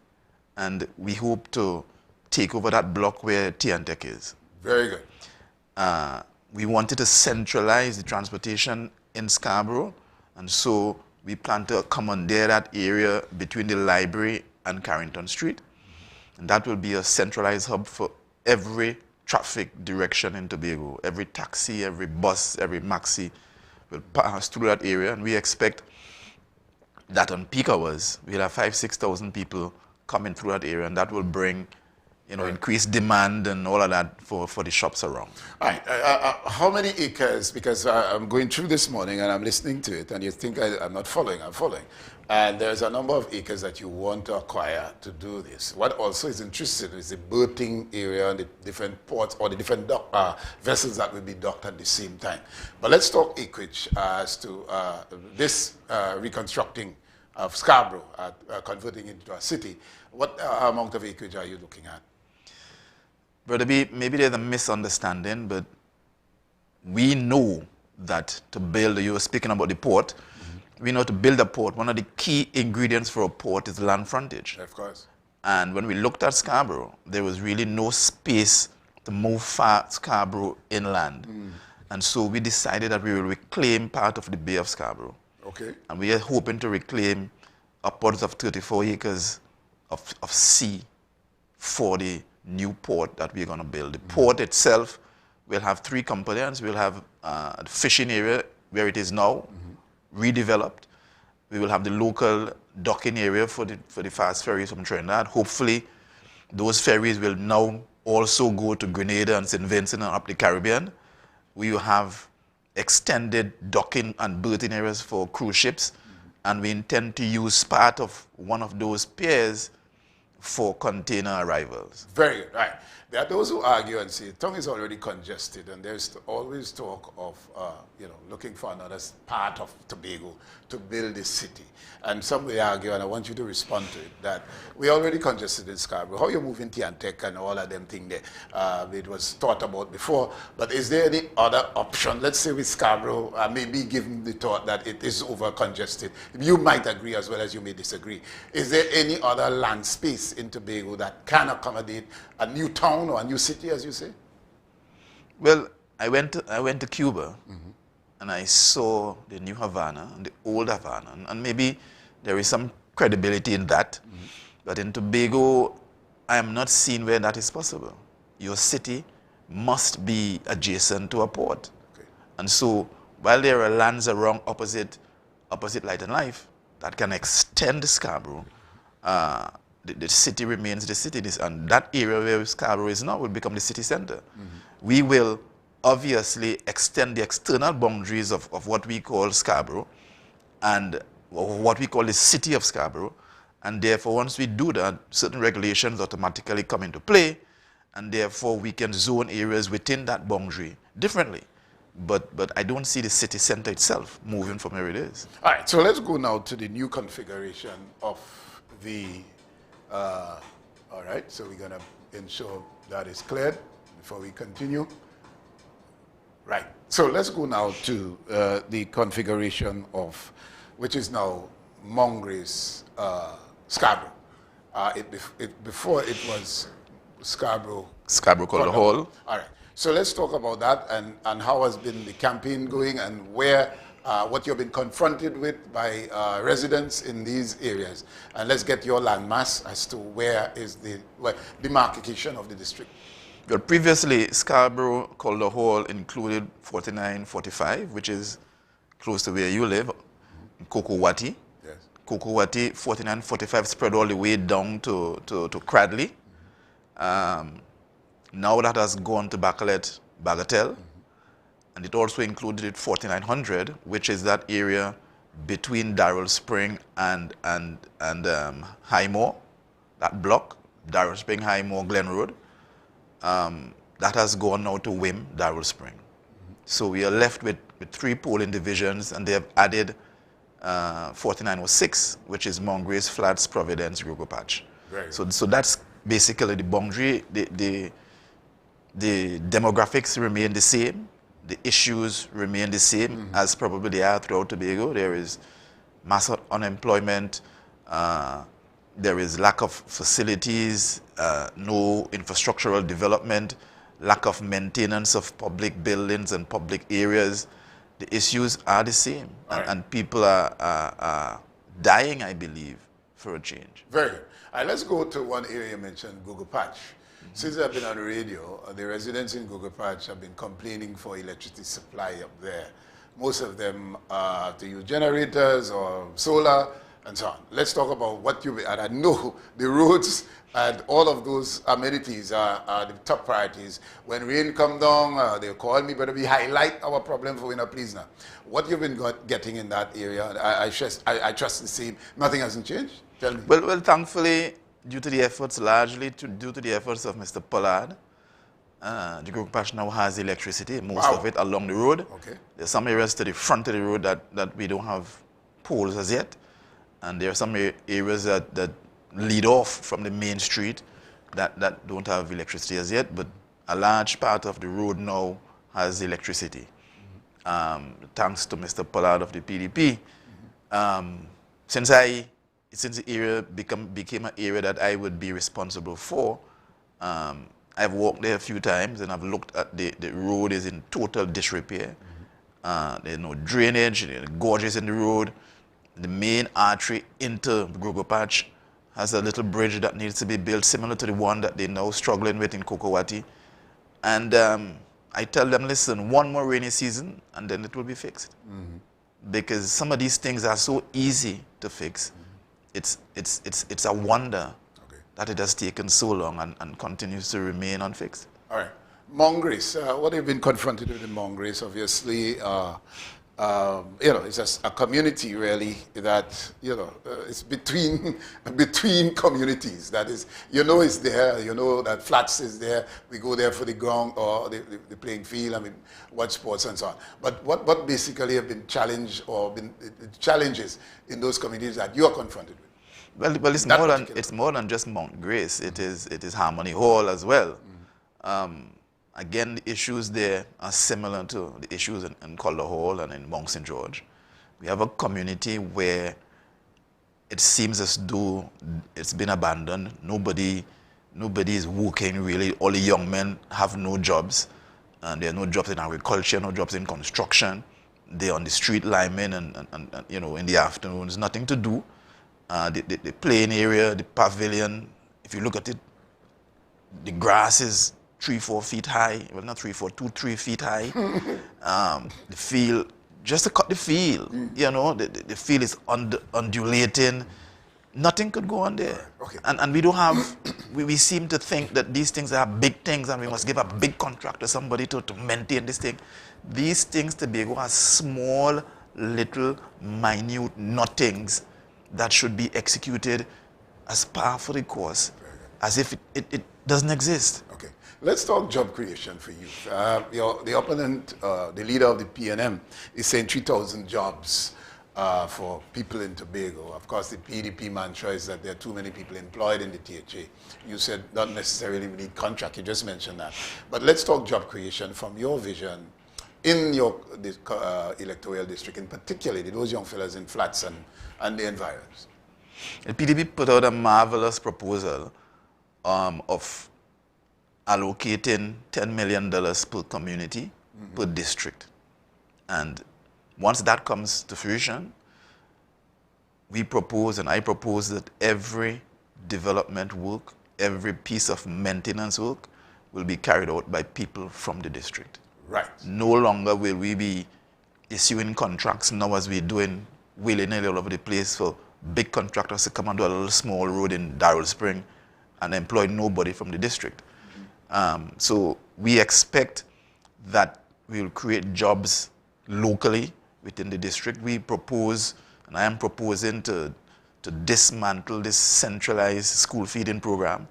and we hope to take over that block where Tiantec is. Very good. We wanted to centralize the transportation in Scarborough, and so we plan to commandeer that area between the library and Carrington Street. And that will be a centralized hub for every traffic direction in Tobago. Every taxi, every bus, every maxi will pass through that area. And we expect that on peak hours, we'll have 5,000-6,000 people coming through that area. And that will bring, increased demand and all of that for the shops around. All right. How many acres? Because I'm going through this morning and I'm listening to it, and you think I'm not following. I'm following. And there's a number of acres that you want to acquire to do this. What also is interesting is the berthing area and the different ports or the different vessels that will be docked at the same time. But let's talk acreage as to this reconstructing of Scarborough, converting it into a city. What amount of acreage are you looking at? Brother B, maybe there's a misunderstanding, but we know that to build, you were speaking about the port, we know to build a port, one of the key ingredients for a port is land frontage. Of course. And when we looked at Scarborough, there was really no space to move far Scarborough inland. And so we decided that we will reclaim part of the Bay of Scarborough. Okay. And we are hoping to reclaim upwards of 34 acres of sea for the new port that we're going to build. The port itself will have 3 components. We'll have the fishing area where it is now, redeveloped. We will have the local docking area for the fast ferries from Trinidad. Hopefully, those ferries will now also go to Grenada and St. Vincent and up the Caribbean. We will have extended docking and berthing areas for cruise ships, and we intend to use part of one of those piers for container arrivals. Very good. Right. There are those who argue and say tongue is already congested, and there's always talk of looking for another part of Tobago to build a city. And some will argue, and I want you to respond to it, that we already congested in Scarborough. How you moving Tiantec and all of them thing there? It was thought about before, but is there any other option? Let's say with Scarborough, maybe given the thought that it is over congested. You might agree as well as you may disagree. Is there any other land space in Tobago that can accommodate a new town or a new city, as you say? Well, I went to Cuba, and I saw the new Havana and the old Havana, and maybe there is some credibility in that. But in Tobago, I am not seeing where that is possible. Your city must be adjacent to a port. Okay. And so, while there are lands around opposite Light and Life that can extend Scarborough, the city remains the city, and that area where Scarborough is now will become the city center. We will obviously extend the external boundaries of what we call Scarborough and what we call the city of Scarborough, and therefore once we do that, certain regulations automatically come into play, and therefore we can zone areas within that boundary differently. But I don't see the city center itself moving from where it is. All right, so let's go now to the new configuration of the all right, so we're going to ensure that is cleared before we continue. Right, so let's go now to the configuration of, which is now Mongrace Scarborough. Before it was Scarborough called the Hall. All right, so let's talk about that and how has been the campaign going and where what you've been confronted with by residents in these areas. And let's get your landmass as to where is the demarcation of the district. Well, previously, Scarborough called the Hall included 4945, which is close to where you live, Kokowati. Yes. Kokowati, 4945 spread all the way down to Cradley. Now that has gone to Bagatelle. And it also included 4900, which is that area between Darrell Spring and Highmore, that block, Darrell Spring, Highmore, Glen Road. That has gone now to Wim, Darrell Spring. So we are left with 3 polling divisions, and they have added 4906, which is Mongrace, Flats, Providence, Grogo Patch. So that's basically the boundary. The demographics remain the same. The issues remain the same as probably they are throughout Tobago. There is mass unemployment, there is lack of facilities, no infrastructural development, lack of maintenance of public buildings and public areas, the issues are the same. And people are dying, I believe, for a change. Very good. Let's go to one area you mentioned, Google Patch. Since I've been on the radio, the residents in Google Patch have been complaining for electricity supply up there. Most of them have to use generators or solar and so on. Let's talk about what you, and I know the roads and all of those amenities are the top priorities. When rain come down, they call me, but we highlight our problem for winter, please now. What you've been getting in that area, I trust the same. Nothing hasn't changed? Tell me. Well, thankfully, due to the efforts, largely due to the efforts of Mr. Pollard, the Google Patch now has electricity, most of it along the road. Okay. There's some areas to the front of the road that we don't have poles as yet. And there are some areas that lead off from the main street that don't have electricity as yet, but a large part of the road now has electricity. Thanks to Mr. Pollard of the PDP. Since the area became an area that I would be responsible for, I've walked there a few times and I've looked at the road is in total disrepair. There's no drainage, there are gorges in the road. The main artery into Google Patch has a little bridge that needs to be built similar to the one that they're now struggling with in Kokowati. And I tell them, listen, one more rainy season and then it will be fixed. Because some of these things are so easy to fix. It's a wonder that it has taken so long and continues to remain unfixed. All right. Mongrace, what have you been confronted with in Mongrace? Obviously, it's just a community really that, it's between communities. That is, it's there, that Flats is there. We go there for the ground or the playing field, watch sports and so on. But what basically have been challenged or been challenges in those communities that you are confronted with? Well, it's more than just Mount Grace. It is Harmony Hall as well. Again, the issues there are similar to the issues in Calder Hall and in Mount St. George. We have a community where it seems as though it's been abandoned. Nobody is working really. All the young men have no jobs. And there are no jobs in agriculture, no jobs in construction. They're on the street linemen and in the afternoons, nothing to do. The playing area, the pavilion, if you look at it, the grass is 3-4 feet high. Well, not 2-3 feet high. The field, just to cut the field, the field is undulating. Nothing could go on there. Okay. And we don't have, we seem to think that these things are big things and we must give a big contract to somebody to maintain this thing. These things, Tobago, are small, little, minute nothings that should be executed as par for the course, as if it doesn't exist. Okay. Let's talk job creation for youth. The opponent, the leader of the PNM, is saying 3,000 jobs for people in Tobago. Of course, the PDP mantra is that there are too many people employed in the THA. You said not necessarily we need contract. You just mentioned that. But let's talk job creation from your vision in your electoral district, in particular those young fellas in Flats and the environs. The PDP put out a marvelous proposal of allocating $10 million per community, per district. And once that comes to fruition, we propose, and I propose, that every development work, every piece of maintenance work will be carried out by people from the district. Right. No longer will we be issuing contracts now as we're doing willy-nilly all over the place for big contractors to come and do a little small road in Darrell Spring and employ nobody from the district. So we expect that we will create jobs locally within the district. We propose, and I am proposing to dismantle this centralized school feeding program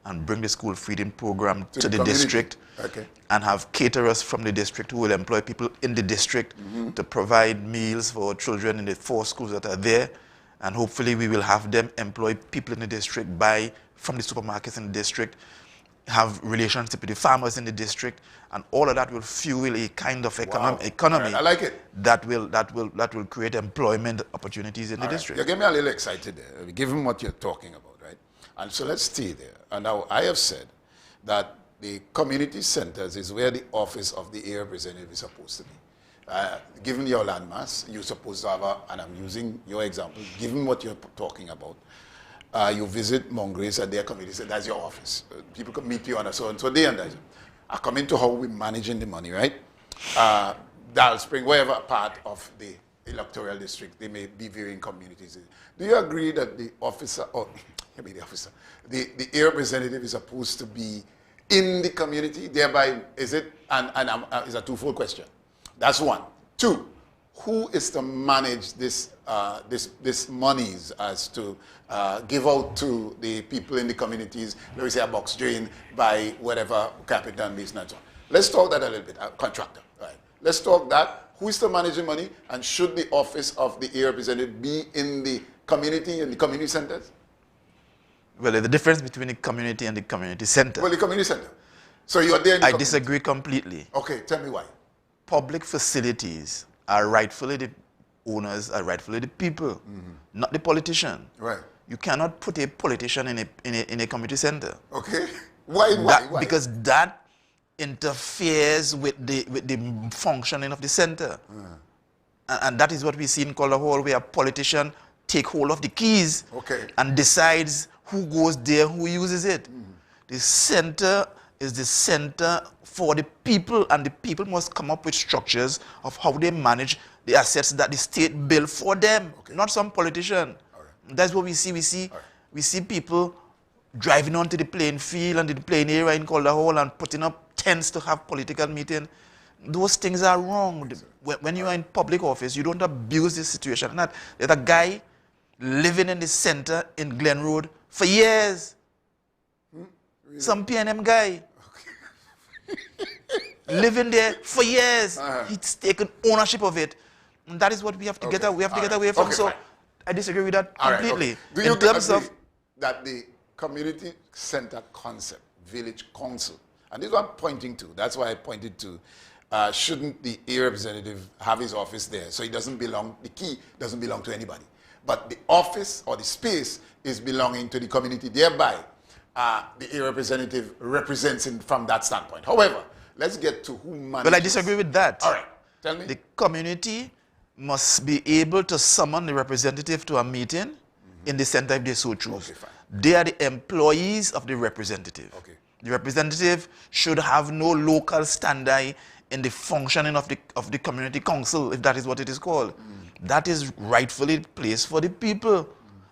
and bring the school feeding program to the district. Okay. And have caterers from the district who will employ people in the district to provide meals for children in the 4 schools that are there. And hopefully we will have them employ people in the district, buy from the supermarkets in the district, have relationship with the farmers in the district, and all of that will fuel a kind of economy I like it. that will create employment opportunities in the district. You get me a little excited there, given what you're talking about, right? And so let's stay there. And now I have said that the community centers is where the office of the area representative is supposed to be. Given your landmass, you're supposed to have and I'm using your example, given what you're talking about, you visit Mongrace at their community, so that's your office. People can meet you on a so-and-so day, and that. I come into how we're managing the money, right? Dal Spring, wherever part of the electoral district, they may be varying communities. Do you agree that the officer, or maybe the officer, the area representative is supposed to be in the community? Thereby, is it, and it's a twofold question. That's one. Two, who is to manage this monies as to give out to the people in the communities, let me say a box drain by whatever capital and this and so on. Let's talk that a little bit, contractor, right? Let's talk that, who is to manage the money, and should the office of the area representative be in the community centers? Well, there's a difference between the community and the community center. Well, the community center. So you are there in the I disagree completely. Okay, tell me why. Public facilities are rightfully the owners, are rightfully the people, not the politician. Right. You cannot put a politician in a community center. Okay. Why? Because that interferes with the functioning of the center. And that is what we see in Calder Hall, where a politician take hold of the keys and decides who goes there, who uses it. The center is the center for the people, and the people must come up with structures of how they manage the assets that the state built for them, not some politician. That's what we see. We see people driving onto the playing field and the playing area in Calder Hall and putting up tents to have political meeting. Those things are wrong. When you are in public office, you don't abuse this situation. There's a guy living in the center in Glen Road for years. Really? Some PNM guy. Living there for years. He's taken ownership of it. And that is what we have to get away. We have to get away from. So I disagree with that completely. Do you agree that the community center concept, village council, and this is what I'm pointing to. That's why I pointed to, shouldn't the area representative have his office there? So it doesn't belong, the key doesn't belong to anybody. But the office or the space is belonging to the community. Thereby, the area representative represents it from that standpoint. However, let's get to who manages. Well, I disagree with that. All right, tell me. The community must be able to summon the representative to a meeting in the center if they so choose. They are the employees of the representative. The representative should have no local standby in the functioning of the community council, if that is what it is called. That is rightfully placed for the people.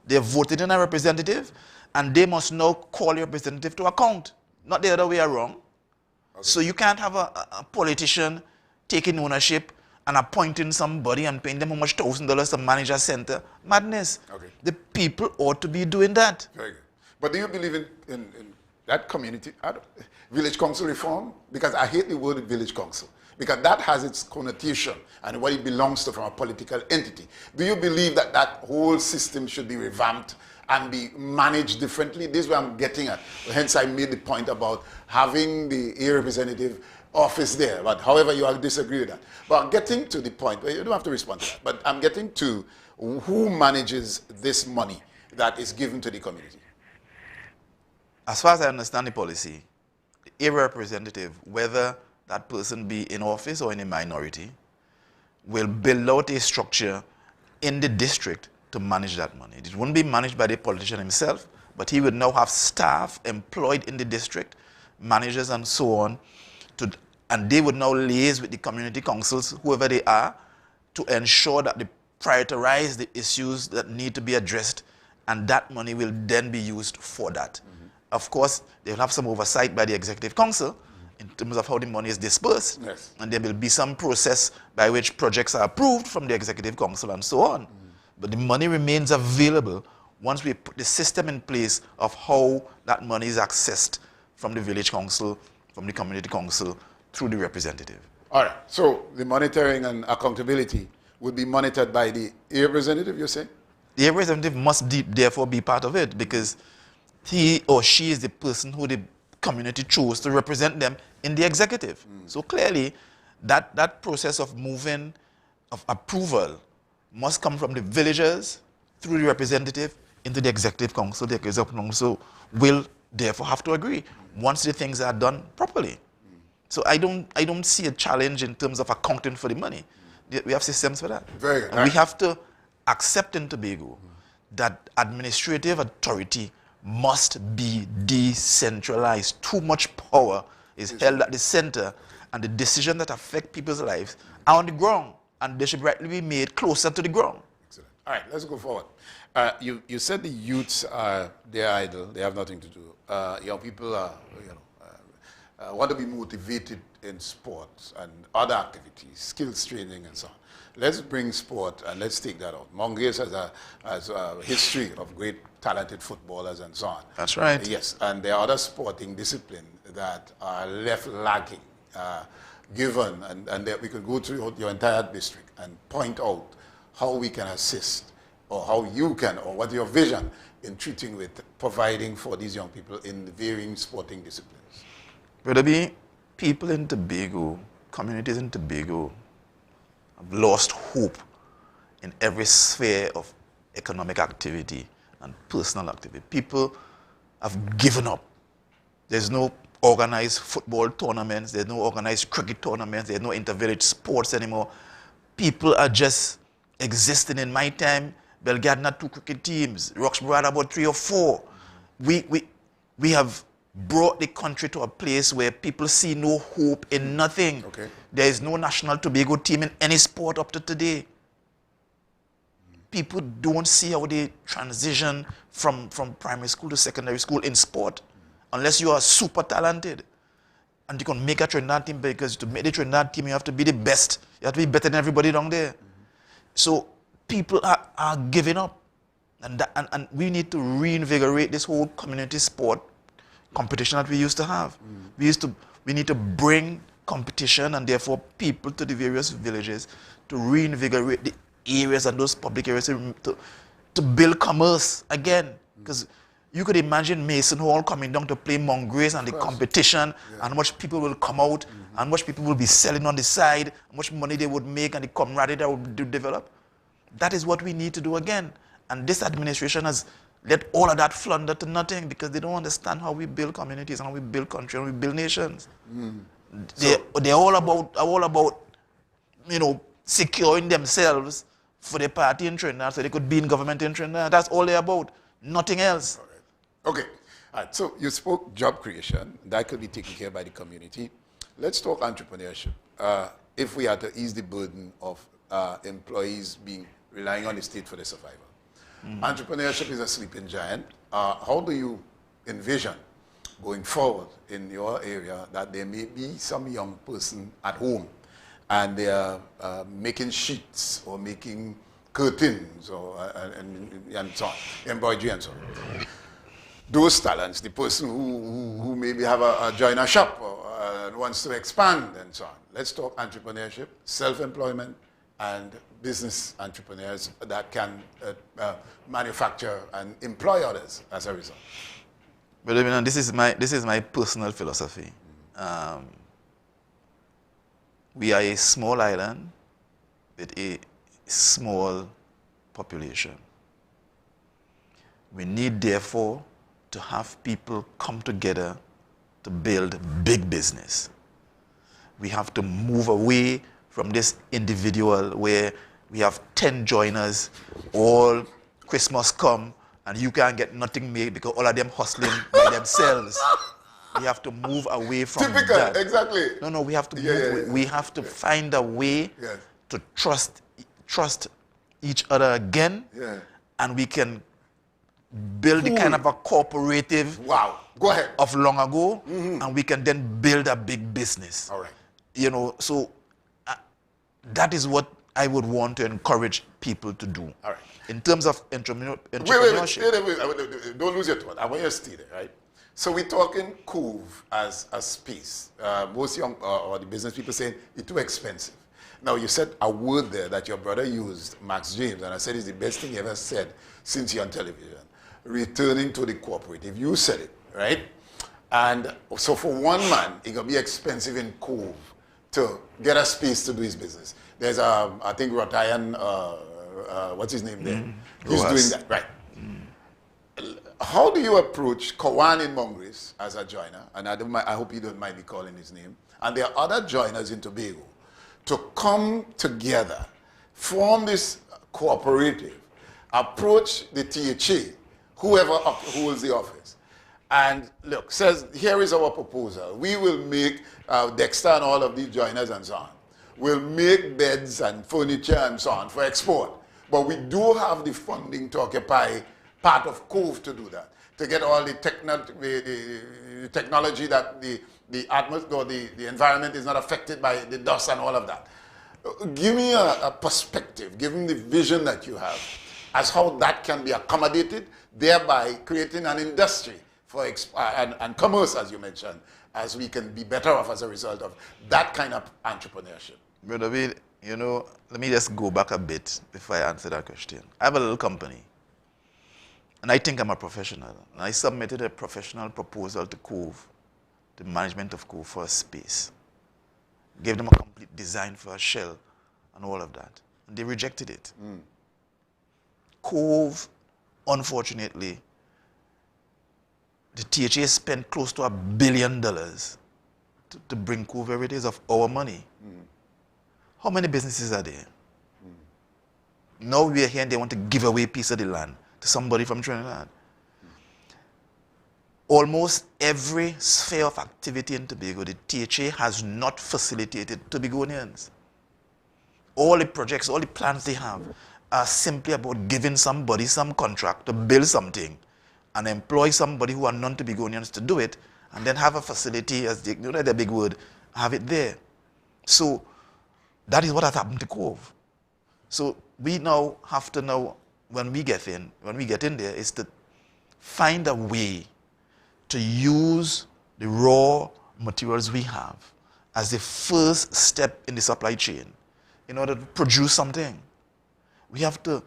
They voted in a representative, and they must now call the representative to account, not the other way around. So you can't have a politician taking ownership and appointing somebody and paying them how much $1,000 to manage a center. Madness. The people ought to be doing that. Very good. But do you believe in that community, village council reform? Because I hate the word village council, because that has its connotation and what it belongs to from a political entity. Do you believe that that whole system should be revamped and be managed differently? This is what I'm getting at. Hence, I made the point about having the area representative office there. But however, you will disagree with that. But getting to the point, you don't have to respond to that, but I'm getting to who manages this money that is given to the community. As far as I understand the policy, the area representative, whether that person be in office or in a minority, will build out a structure in the district to manage that money. It wouldn't be managed by the politician himself, but he would now have staff employed in the district, managers and so on, and they would now liaise with the community councils, whoever they are, to ensure that they prioritize the issues that need to be addressed, and that money will then be used for that. Of course, they will have some oversight by the executive council in terms of how the money is dispersed, and there will be some process by which projects are approved from the executive council and so on. But the money remains available once we put the system in place of how that money is accessed from the village council, from the community council, through the representative. All right, so the monitoring and accountability would be monitored by the area representative, you're saying? The area representative must therefore be part of it, because he or she is the person who the community chose to represent them in the executive. So clearly, that process of moving, of approval, must come from the villagers through the representative into the executive council. The executive council will therefore have to agree once the things are done properly. So I don't see a challenge in terms of accounting for the money. We have systems for that. Very good. And we have to accept in Tobago that administrative authority must be decentralized. Too much power is held at the center, and the decisions that affect people's lives are on the ground, and they should rightly be made closer to the ground. Excellent. All right, let's go forward. You said the youths are they're idle, they have nothing to do. Young people are, want to be motivated in sports and other activities, skills training and so on. Let's bring sport and let's take that out. Mongoose has a history of great talented footballers and so on. That's right. Yes, and there are other sporting disciplines that are left lacking, given, and that we could go through your entire district and point out how we can assist, or how you can, or what your vision in treating with providing for these young people in the varying sporting disciplines. Brother B, people in Tobago, communities in Tobago, have lost hope in every sphere of economic activity and personal activity. People have given up. There's no organized football tournaments, there's no organized cricket tournaments, there's no inter-village sports anymore. People are just existing. In my time, Belgrade had 2 cricket teams, Roxborough had about 3 or 4. We have brought the country to a place where people see no hope in nothing. Okay. There is no national Tobago team in any sport up to today. People don't see how they transition from primary school to secondary school in sport unless you are super talented. And you can make a Trinidad team, because to make the Trinidad team, you have to be the best. You have to be better than everybody down there. So people are giving up. And we need to reinvigorate this whole community sport competition that we used to have. We need to bring competition and therefore people to the various villages to reinvigorate the areas and those public areas to build commerce again. Because you could imagine Mason Hall coming down to play Mongrace and the competition, and how much people will come out, and how much people will be selling on the side, how much money they would make, and the camaraderie that would develop. That is what we need to do again. And this administration has let all of that flounder to nothing, because they don't understand how we build communities and how we build country and we build nations. They're all about securing themselves for the party in Trinidad so they could be in government in Trinidad. That's all they're about. Nothing else. Okay. All right. So you spoke job creation. That could be taken care of by the community. Let's talk entrepreneurship. If we are to ease the burden of employees relying on the state for their survival. Entrepreneurship is a sleeping giant. How do you envision going forward in your area that there may be some young person at home and they are making sheets or making curtains and so on, embroidery and so on. Those talents, the person who maybe have a joiner shop or wants to expand and so on. Let's talk entrepreneurship, self-employment, and business entrepreneurs that can manufacture and employ others as a result. But this is my personal philosophy. We are a small island with a small population. We need, therefore, to have people come together to build big business. We have to move away from this individual where we have 10 joiners, all Christmas come, and you can't get nothing made because all of them hustling by themselves. We have to move away from Typical, that. exactly. No, we have to move. We have to find a way to trust each other again, and we can build the kind of a cooperative Go ahead. of long ago, and we can then build a big business. All right. So that is what I would want to encourage people to do. All right. In terms of entrepreneurship. Wait. Don't lose your thought. I want you to stay there, right? So we're talking Cove as a space. Most young or the business people saying it's too expensive. Now, you said a word there that your brother used, Max James, and I said it's the best thing he ever said since you're on television. Returning to the cooperative. You said it, right? And so for one man, it can be expensive in Cove to get a space to do his business. There's, I think, Ryan, what's his name there? He's doing that, right? How do you approach Kawan in Mongrace as a joiner? And I hope you don't mind me calling his name. And there are other joiners in Tobago to come together, form this cooperative, approach the THA, whoever holds the office, and look, says, here is our proposal. We will make Dexter and all of these joiners and so on. We'll make beds and furniture and so on for export. But we do have the funding to occupy part of Cove to do that, to get all the technology that the atmosphere or the environment is not affected by the dust and all of that. Give me a perspective, give me the vision that you have as how that can be accommodated, thereby creating an industry for and commerce, as you mentioned, as we can be better off as a result of that kind of entrepreneurship. Brother Bill, you know, let me just go back a bit before I answer that question. I have a little company, and I think I'm a professional. And I submitted a professional proposal to Cove, the management of Cove, for a space. Gave them a complete design for a shell and all of that. And they rejected it. Cove, unfortunately, the THA spent close to $1 billion to bring Cove where it is of our money. How many businesses are there? Now we are here and they want to give away a piece of the land to somebody from Trinidad. Almost every sphere of activity in Tobago, the THA has not facilitated Tobagonians. All the projects, all the plans they have are simply about giving somebody some contract to build something and employ somebody who are non-Tobagonians to do it, and then have a facility, as they, you know, the big word, have it there. So that is what has happened to Cove. So we now have to when we get in there, is to find a way to use the raw materials we have as the first step in the supply chain in order to produce something. We have to,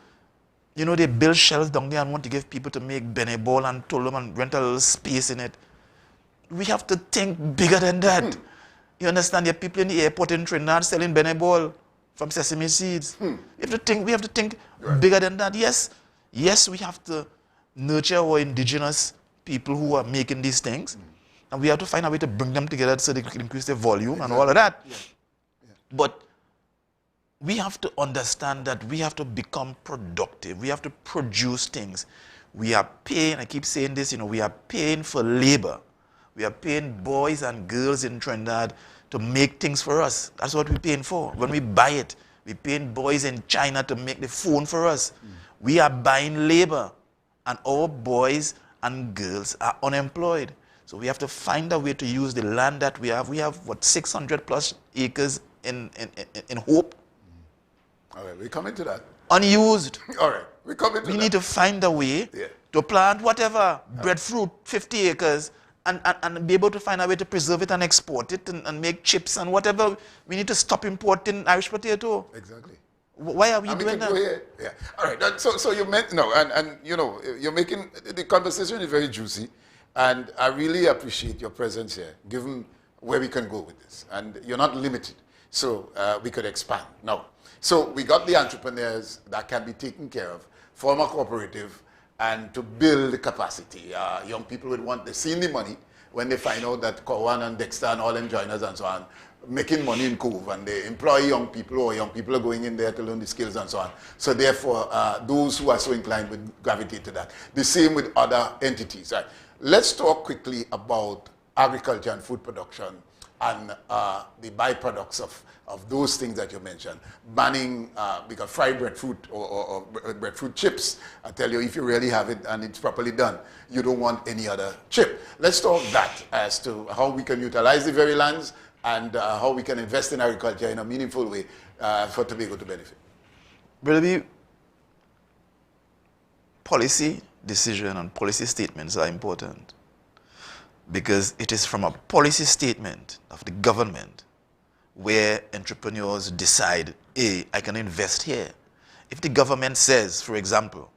you know, they build shells down there and want to give people to make Benny Ball and Tulum and rent a little space in it. We have to think bigger than that. You understand? There are people in the airport in Trinidad selling Benny Ball from sesame seeds. We have to think bigger than that. Yes, we have to nurture our indigenous people who are making these things, and we have to find a way to bring them together so they can increase their volume and all of that. But we have to understand that we have to become productive. We have to produce things. We are paying, I keep saying this, you know, we are paying for labor. We are paying boys and girls in Trinidad to make things for us. That's what we're paying for. When we buy it, we're paying boys in China to make the phone for us. We are buying labor, and our boys and girls are unemployed. So we have to find a way to use the land that we have. We have, what, 600 plus acres in Hope? All right, we come into that. Unused. All right, we come into that. We need to find a way to plant whatever, breadfruit, 50 acres, and be able to find a way to preserve it and export it and make chips and whatever. We need to stop importing Irish potato. Exactly. Why are we doing that? Yeah. All right. So you meant and you know, you're making the conversation is very juicy, and I really appreciate your presence here, given where we can go with this, and you're not limited, so we could expand. Now, so we got the entrepreneurs that can be taken care of, form a cooperative, and to build capacity. Young people would want, they've seen the money when they find out that Cowan and Dexter and all them joiners and so on, making money in Cove, and they employ young people, or young people are going in there to learn the skills and so on. So therefore, those who are so inclined would gravitate to that. The same with other entities. Right? Let's talk quickly about agriculture and food production and the byproducts of those things that you mentioned. Banning, because fried breadfruit or breadfruit chips, I tell you, if you really have it and it's properly done, you don't want any other chip. Let's talk that as to how we can utilize the very lands and how we can invest in agriculture in a meaningful way for Tobago to benefit. Brother, policy decision and policy statements are important, because it is from a policy statement of the government where entrepreneurs decide, hey, I can invest here. If the government says, for example,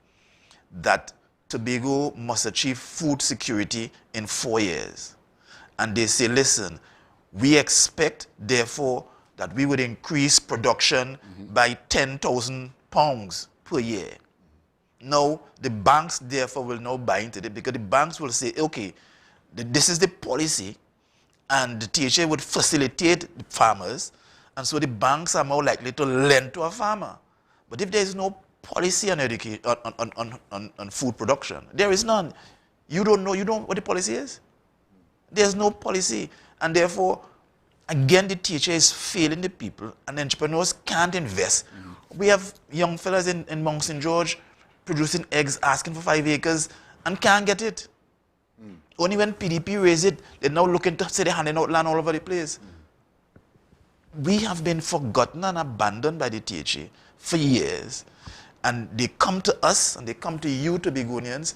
that Tobago must achieve food security in 4 years, and they say, listen, we expect, therefore, that we would increase production by 10,000 pounds per year. Now, the banks, therefore, will now buy into it, because the banks will say, okay, this is the policy, and the THA would facilitate the farmers, And so the banks are more likely to lend to a farmer. But if there is no policy on education, on food production, there is none. You don't know what the policy is? There's no policy. And therefore, again, the teacher is failing the people, and entrepreneurs can't invest. We have young fellas in Mount St. George producing eggs, asking for 5 acres, and can't get it. Only when PDP raise it, they're now looking to say they're handing out land all over the place. We have been forgotten and abandoned by the THA for years. And they come to us, and they come to you, Tobagonians,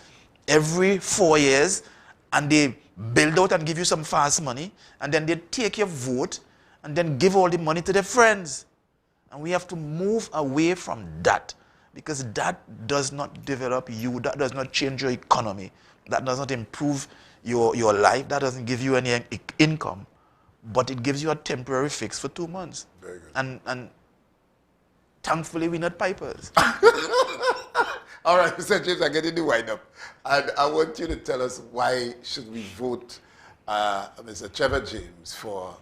every 4 years, and they build out and give you some fast money, and then they take your vote, and then give all the money to their friends. And we have to move away from that, because that does not develop you, that does not change your economy, that does not improve your life, that doesn't give you any income, but it gives you a temporary fix for 2 months. Very good. And thankfully, we're not pipers. All right, Mr. James, I'm getting the wind up. And I want you to tell us why should we vote Mr. Trevor James for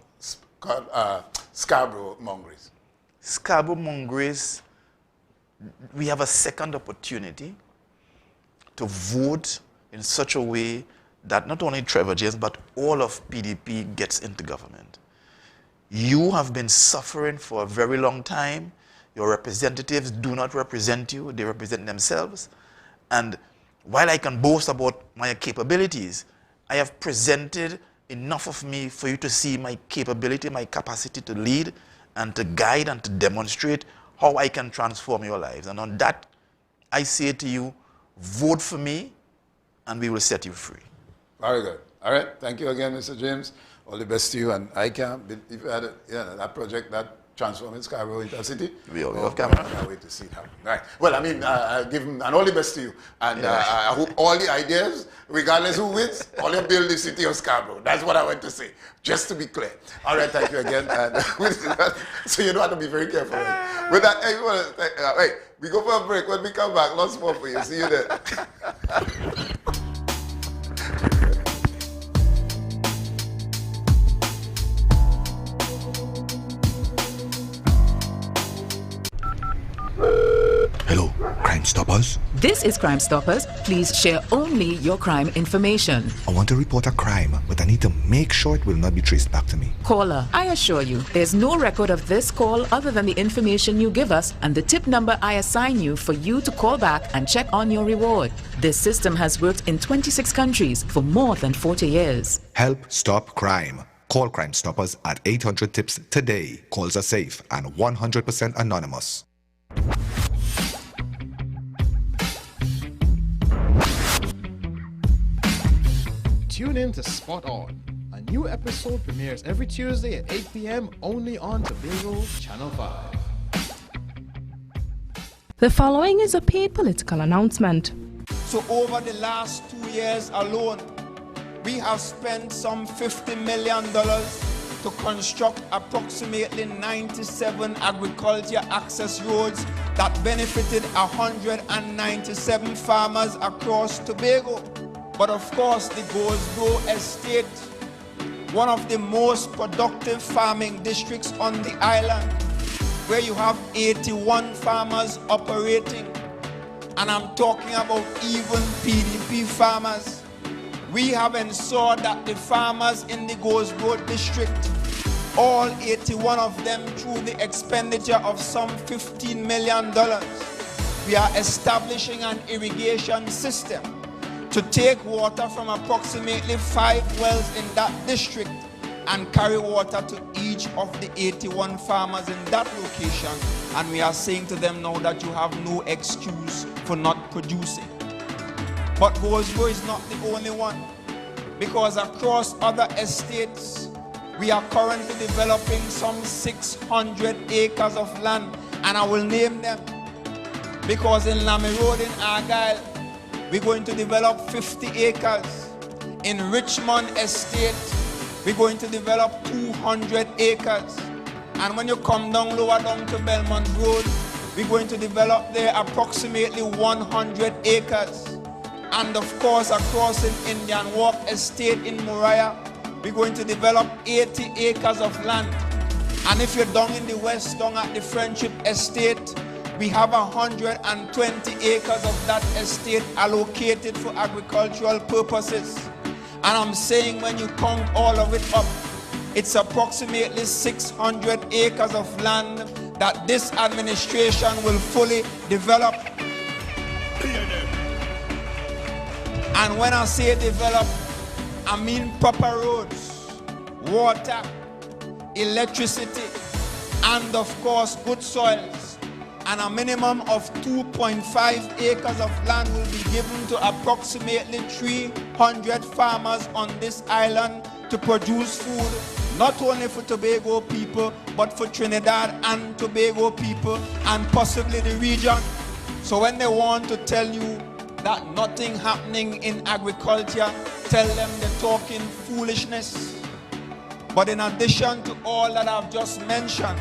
Scarborough Mongrace? Scarborough Mongrace, we have a second opportunity to vote in such a way that not only Trevor James, but all of PDP gets into government. You have been suffering for a very long time. Your representatives do not represent you, they represent themselves. And while I can boast about my capabilities, I have presented enough of me for you to see my capability, my capacity to lead and to guide and to demonstrate how I can transform your lives. And on that, I say to you, vote for me and we will set you free. Very good. All right. Thank you again, Mr. James. All the best to you. And I can't, if you had that project that transforming Scarborough into a city, we have camera. I can't wait to see it happen. Right. Well, I mean, I'll give him, and all the best to you. And I hope all the ideas, regardless who wins, all you build the city of Scarborough. That's what I want to say, just to be clear. All right, thank you again. And so you know how to be very careful. With that, hey, wait, we go for a break. When we come back, lots more for you. See you then. Hello, Crime Stoppers? This is Crime Stoppers. Please share only your crime information. I want to report a crime, but I need to make sure it will not be traced back to me. Caller, I assure you, there's no record of this call other than the information you give us and the tip number I assign you for you to call back and check on your reward. This system has worked in 26 countries for more than 40 years. Help stop crime. Call Crime Stoppers at 800-TIPS today. Calls are safe and 100% anonymous. Tune in to Spot On. A new episode premieres every Tuesday at 8 p.m. only on Tobago Channel 5. The following is a paid political announcement. So over the last 2 years alone, we have spent some $50 million to construct approximately 97 agriculture access roads that benefited 197 farmers across Tobago. But of course, the Goldsboro Estate, one of the most productive farming districts on the island, where you have 81 farmers operating, and I'm talking about even PDP farmers. We have ensured that the farmers in the Goldsboro district, all 81 of them, through the expenditure of some $15 million, we are establishing an irrigation system to take water from approximately 5 wells in that district and carry water to each of the 81 farmers in that location. And we are saying to them now that you have no excuse for not producing. But Goldsboro is not the only one, because across other estates, we are currently developing some 600 acres of land, and I will name them, because in Lamy Road in Argyle, we're going to develop 50 acres. In Richmond Estate, we're going to develop 200 acres. And when you come down lower down to Belmont Road, we're going to develop there approximately 100 acres. And of course, across in Indian Walk Estate in Moriah, we're going to develop 80 acres of land. And if you're down in the west, down at the Friendship Estate, we have 120 acres of that estate allocated for agricultural purposes. And I'm saying when you count all of it up, it's approximately 600 acres of land that this administration will fully develop. And when I say develop, I mean proper roads, water, electricity, and of course good soils. And a minimum of 2.5 acres of land will be given to approximately 300 farmers on this island to produce food, not only for Tobago people, but for Trinidad and Tobago people, and possibly the region. So when they want to tell you that nothing happening in agriculture, tell them they're talking foolishness. But in addition to all that I've just mentioned,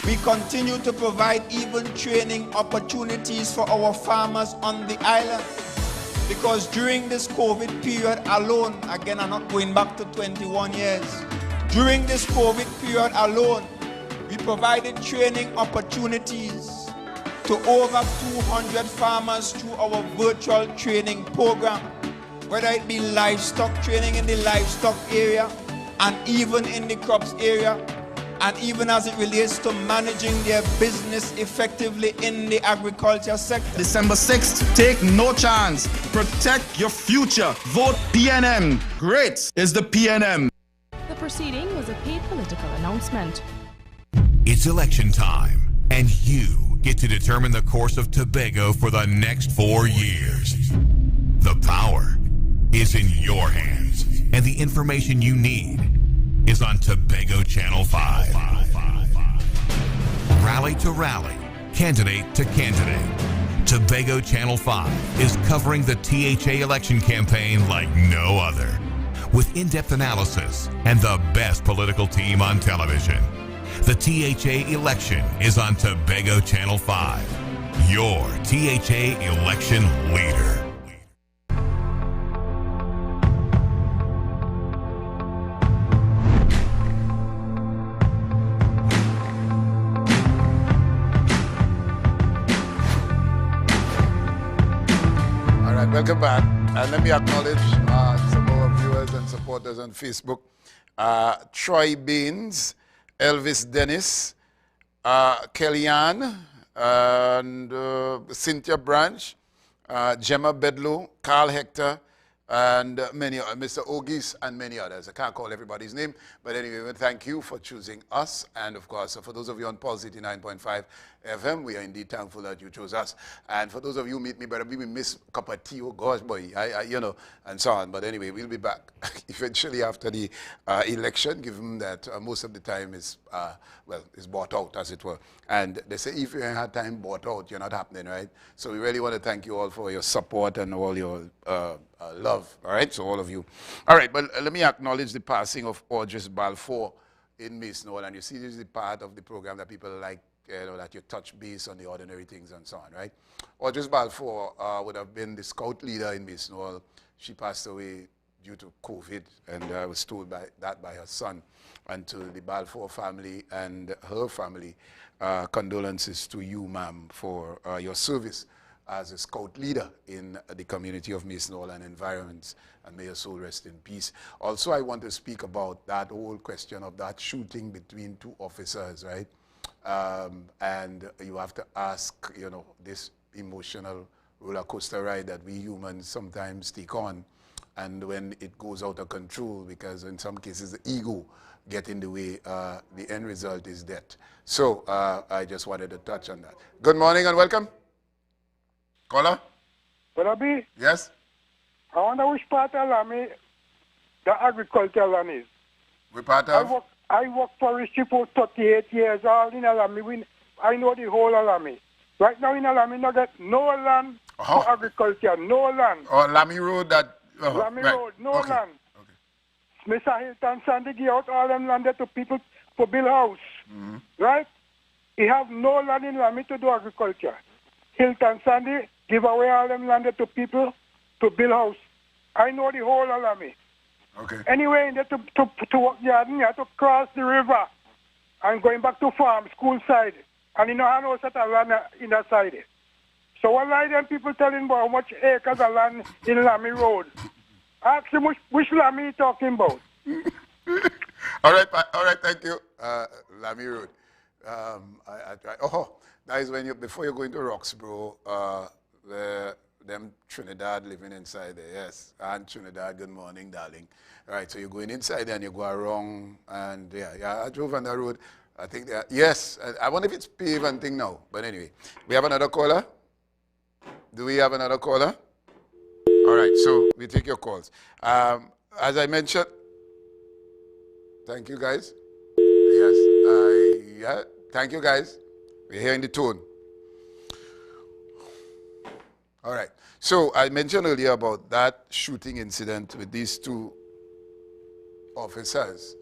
we continue to provide even training opportunities for our farmers on the island. Because during this COVID period alone, again, I'm not going back to 21 years. During this COVID period alone, we provided training opportunities to over 200 farmers through our virtual training program, whether it be livestock training in the livestock area and even in the crops area, and even as it relates to managing their business effectively in the agriculture sector. December 6th, take no chance. Protect your future. Vote PNM. Great is the PNM. The proceeding was a paid political announcement. It's election time, and you get to determine the course of Tobago for the next 4 years. The power is in your hands, and the information you need is on Tobago Channel 5. Rally to rally, candidate to candidate. Tobago Channel 5 is covering the THA election campaign like no other, with in-depth analysis and the best political team on television. The THA election is on Tobago Channel 5, your THA election leader. Welcome back, and let me acknowledge some of our viewers and supporters on Facebook. Troy Beans, Elvis Dennis, Kellyanne, and Cynthia Branch, Gemma Bedlow, Carl Hector, and many, Mr. Ogis, and many others. I can't call everybody's name, but anyway, thank you for choosing us. And of course, for those of you on Pulse 89.5 FM, we are indeed thankful that you chose us. And for those of you who meet me, better we miss a cup of tea, oh gosh, boy, you know, and so on. But anyway, we'll be back eventually after the election, given that most of the time is, well, is bought out, as it were. And they say if you ain't had time bought out, you're not happening, right? So we really want to thank you all for your support and all your love, all right? So all of you. All right, but let me acknowledge the passing of Audrey Balfour in Mason Hall. And you see, this is the part of the program that people like, you know, that you touch base on the ordinary things and so on, right? Audrey Balfour would have been the scout leader in Mason Hall. She passed away due to COVID, and I was told by her son. And to the Balfour family and her family, condolences to you, ma'am, for your service as a scout leader in the community of Mason Hall and environments, and may your soul rest in peace. Also, I want to speak about that whole question of that shooting between two officers, right? And you have to ask, you know, this emotional roller coaster ride that we humans sometimes take on, and when it goes out of control, because in some cases the ego get in the way, the end result is death. So I just wanted to touch on that. Good morning and welcome. Caller? Brother B? Yes? I wonder which part of Lamy the agricultural land is. Which part of? I work for Richie for 38 years, all in Lamy. I know the whole of Lamy. Right now in Lamy, not get no land for agriculture, no land. Oh, Lamy Road that... Lamy right. Road, no land. Mr. Hilton Sandy give out all them land to people for build house. Right? He have no land in Lamy to do agriculture. Hilton Sandy give away all them land to people to build house. I know the whole of Lamy. Okay. Anyway, to work garden, you have to cross the river and going back to farm, school side, and you know how no set of land in that side. So what lie them people telling about how much acres of land in Lamy Road? Ask him which Lamy he talking about. All right, thank you. Lamy Road. That is when before you go into Roxborough, them Trinidad living inside there, yes. And Trinidad, good morning, darling. All right, so you're going inside there and you go around, and I drove on the road. I think yes, I wonder if it's paved and thing now, but anyway. We have another caller? Do we have another caller? All right, so we take your calls. As I mentioned, thank you guys. Yes, thank you guys. We're hearing the tone. All right. So I mentioned earlier about that shooting incident with these two officers.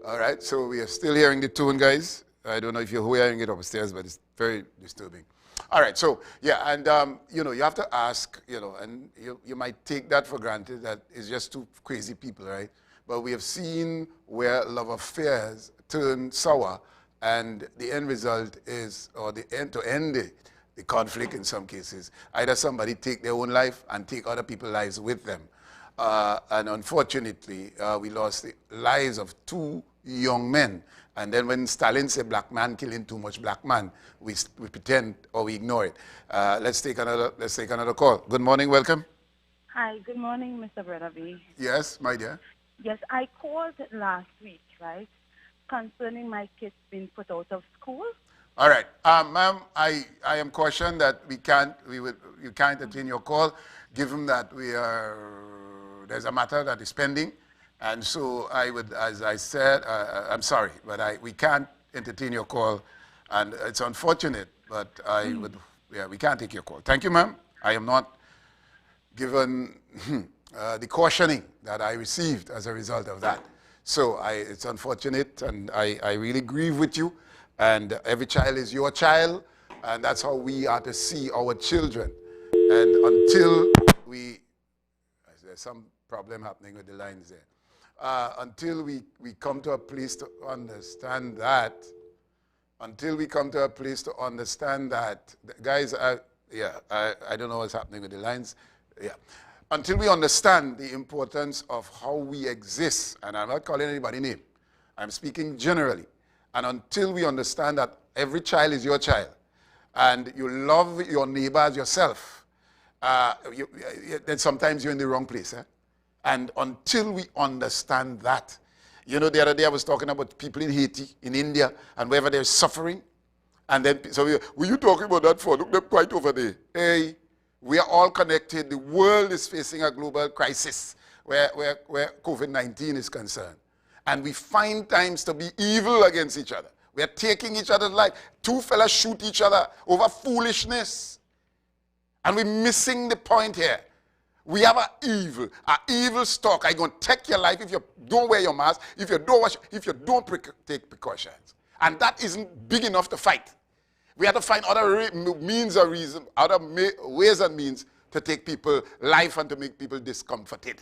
All right. So we are still hearing the tone, guys. I don't know if you're hearing it upstairs, but it's very disturbing. All right. So, and, you have to ask, and you might take that for granted that it's just two crazy people, right? But we have seen where love affairs turn sour, and the end result is, or the end to end it, the conflict in some cases. Either somebody take their own life and take other people's lives with them. And unfortunately, we lost the lives of two young men. And then when Stalin said black man killing too much black man, we pretend or we ignore it. Let's take another call. Good morning, welcome. Hi, good morning, Mr. Brother B. Yes, my dear. Yes, I called last week, right, concerning my kids being put out of school. All right, ma'am, I am cautioned that you can't entertain your call, given that there's a matter that is pending, and so I would, as I said, I'm sorry, but we can't entertain your call, and it's unfortunate, but we can't take your call. Thank you, ma'am. I am not given the cautioning that I received as a result of that. So it's unfortunate, and I really grieve with you. And every child is your child, and that's how we are to see our children. And until there's some problem happening with the lines there. Until we come to a place to understand that, guys, I don't know what's happening with the lines. Yeah. Until we understand the importance of how we exist, and I'm not calling anybody name, I'm speaking generally. And until we understand that every child is your child, and you love your neighbor as yourself, then sometimes you're in the wrong place. And until we understand that, the other day I was talking about people in Haiti, in India, and wherever there's suffering. And then, were you talking about that for? Look, they're quite over there. Hey, we are all connected. The world is facing a global crisis where COVID-19 is concerned. And we find times to be evil against each other. We are taking each other's life. Two fellas shoot each other over foolishness. And we're missing the point here. We have an evil stock. I'm going to take your life if you don't wear your mask, if you don't take precautions. And that isn't big enough to fight. We have to find other other ways and means to take people's life and to make people discomforted.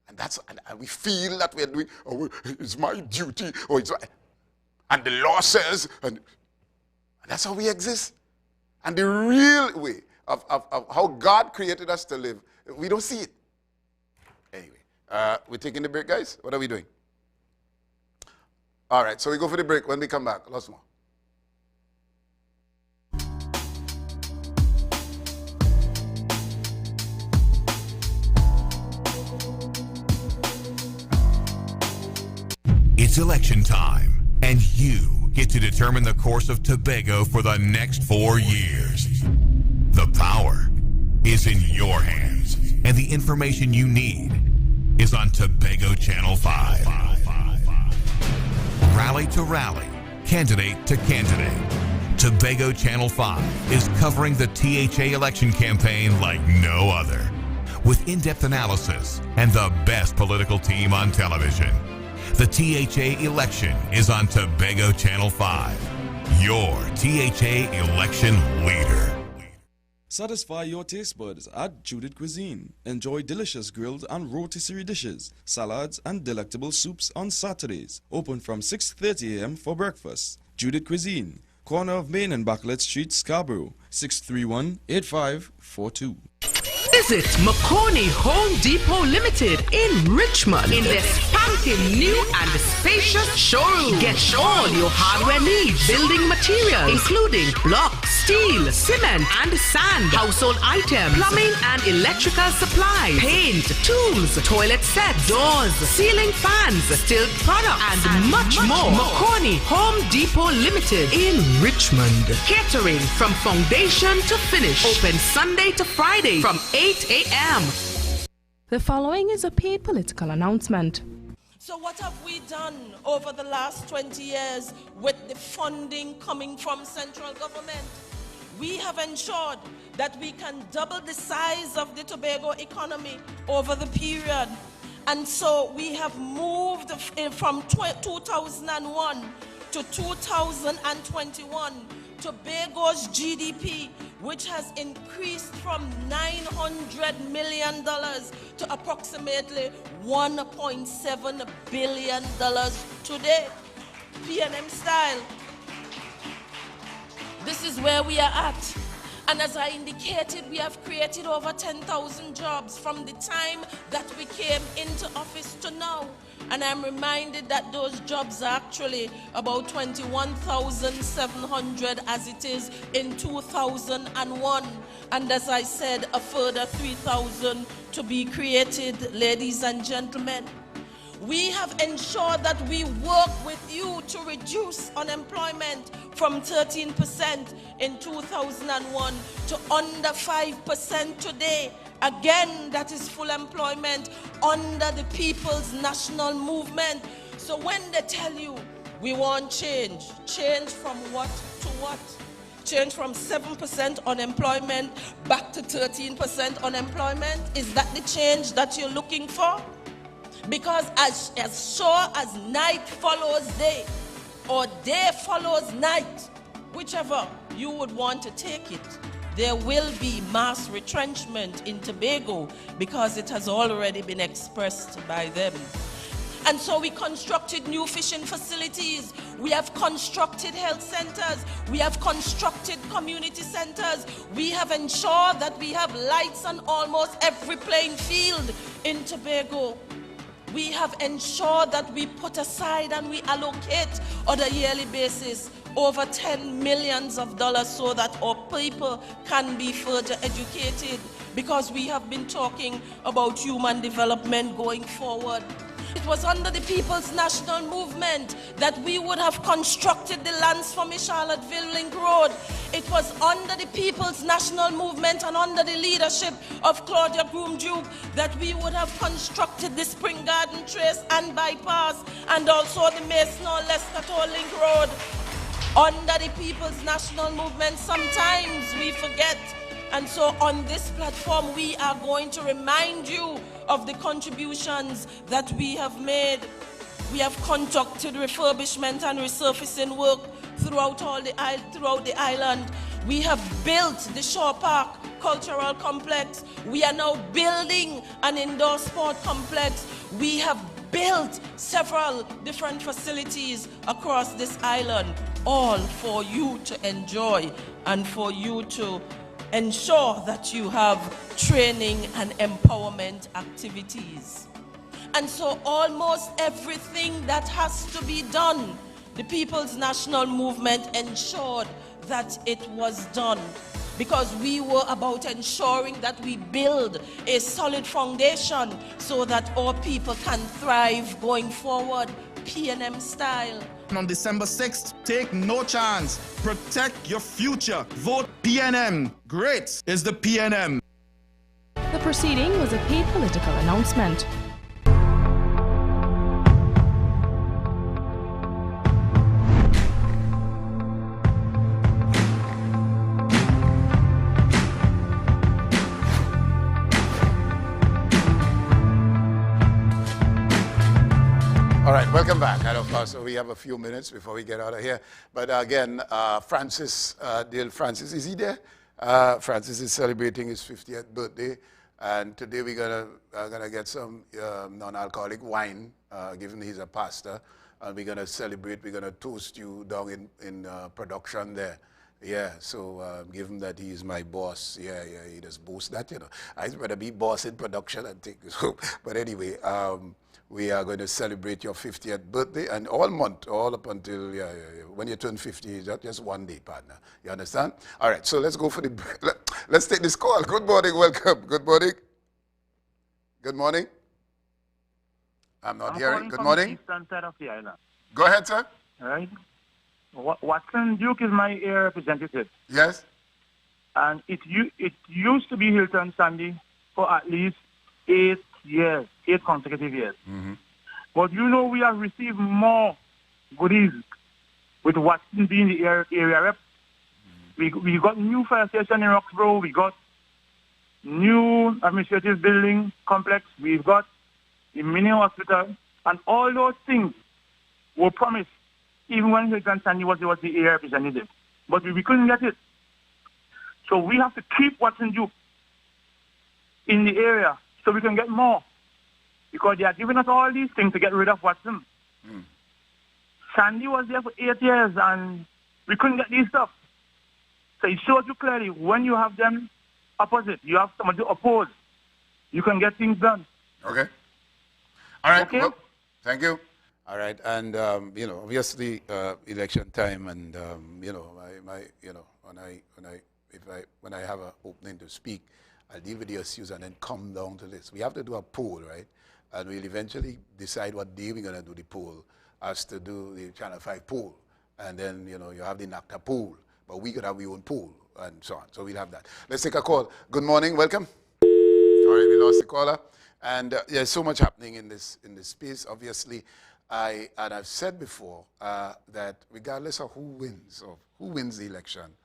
And we feel that we're doing, it's my duty, and the law says, and that's how we exist. And the real way of how God created us to live, we don't see it. Anyway, we're taking the break, guys. What are we doing? All right, so we go for the break. When we come back, lots more. It's election time, and you get to determine the course of Tobago for the next 4 years. The power is in your hands, and the information you need is on Tobago Channel 5. Rally to rally, candidate to candidate. Tobago Channel 5 is covering the THA election campaign like no other, with in-depth analysis and the best political team on television. The THA election is on Tobago Channel 5, your THA election leader. Satisfy your taste buds at Judith Cuisine. Enjoy delicious grilled and rotisserie dishes, salads, and delectable soups on Saturdays. Open from 6:30 a.m. for breakfast. Judith Cuisine, corner of Main and Backlet Street, Scarborough, 631-8542. Visit McCorney Home Depot Limited in Richmond in their spanking new and spacious showroom. Get all your hardware needs, building materials, including blocks, steel, cement, and sand, household items, plumbing and electrical supplies, paint, tools, toilet sets, doors, ceiling fans, steel products, and much more. McCorney Home Depot Limited in Richmond. Catering from foundation to finish. Open Sunday to Friday from 8 a.m. The following is a paid political announcement. So what have we done over the last 20 years with the funding coming from central government? We have ensured that we can double the size of the Tobago economy over the period. And so we have moved from 2001 to 2021, Tobago's GDP, which has increased from $900 million to approximately $1.7 billion today. PNM style. This is where we are at. And as I indicated, we have created over 10,000 jobs from the time that we came into office to now. And I'm reminded that those jobs are actually about 21,700 as it is in 2001. And as I said, a further 3,000 to be created, ladies and gentlemen. We have ensured that we work with you to reduce unemployment from 13% in 2001 to under 5% today. Again, that is full employment under the People's National Movement. So when they tell you we want change, change from what to what? Change from 7% unemployment back to 13% unemployment? Is that the change that you're looking for? Because as sure as night follows day, or day follows night, whichever you would want to take it, there will be mass retrenchment in Tobago because it has already been expressed by them. And so we constructed new fishing facilities. We have constructed health centers. We have constructed community centers. We have ensured that we have lights on almost every playing field in Tobago. We have ensured that we put aside and we allocate on a yearly basis over $10 million so that our people can be further educated, because we have been talking about human development going forward. It was under the People's National Movement that we would have constructed the lands for Charlottesville Link Road. It was under the People's National Movement and under the leadership of Claudia Groom-Duke that we would have constructed the Spring Garden Trace and Bypass, and also the Mason-Leicester Link Road. Under the People's National Movement, sometimes we forget. And so on this platform, we are going to remind you of the contributions that we have made. We have conducted refurbishment and resurfacing work throughout the island. We have built the Shaw Park Cultural Complex. We are now building an indoor sport complex. We have built several different facilities across this island, all for you to enjoy and for you to ensure that you have training and empowerment activities. And so almost everything that has to be done, the People's National Movement ensured that it was done, because we were about ensuring that we build a solid foundation so that our people can thrive going forward, PNM style. On December 6th, take no chance. Protect your future. Vote PNM. Great is the PNM. The proceeding was a paid political announcement. All right, welcome back. And of course, we have a few minutes before we get out of here. But again, Francis, Dale Francis, is he there? Francis is celebrating his 50th birthday, and today we're gonna get some non-alcoholic wine, given he's a pastor, and we're gonna celebrate. We're gonna toast you down in production there. Yeah, so given that he's my boss, yeah, he just boasts that, you know. I'd rather be boss in production and take this home. But anyway, we are going to celebrate your 50th birthday, and all month, all up until, when you turn 50, it's not just one day, partner. You understand? All right, so let's go for let's take this call. Good morning, welcome. Good morning. Good morning. I'm not hearing. Good morning. Eastern side of the island. Go ahead, sir. All right. Watson Duke is my area representative. Yes. And it used to be Hilton Sandy for at least 8 years, 8 consecutive years. Mm-hmm. But you know, we have received more goodies with Watson being the area rep. We got new fire station in Roxborough. We got new administrative building complex. We've got the mini hospital. And all those things were promised even when Hilton Sandy was the area representative. But we couldn't get it. So we have to keep Watson Duke in the area so we can get more. Because they are giving us all these things to get rid of Watson. Mm. Sandy was there for 8 years and we couldn't get these stuff. So it shows you clearly when you have them opposite, you have somebody to oppose, you can get things done. Okay. All right. Okay. Well, thank you. All right, and obviously election time, and when I have an opening to speak, I'll deal with the issues and then come down to this. We have to do a poll, right? And we'll eventually decide what day we're gonna do the poll, as to do the Channel 5 poll, and then you have the NACTA poll, but we could have our own poll and so on. So we'll have that. Let's take a call. Good morning, welcome. All right, we lost the caller, and there's so much happening in this space, obviously. I've said before that regardless of who wins the election,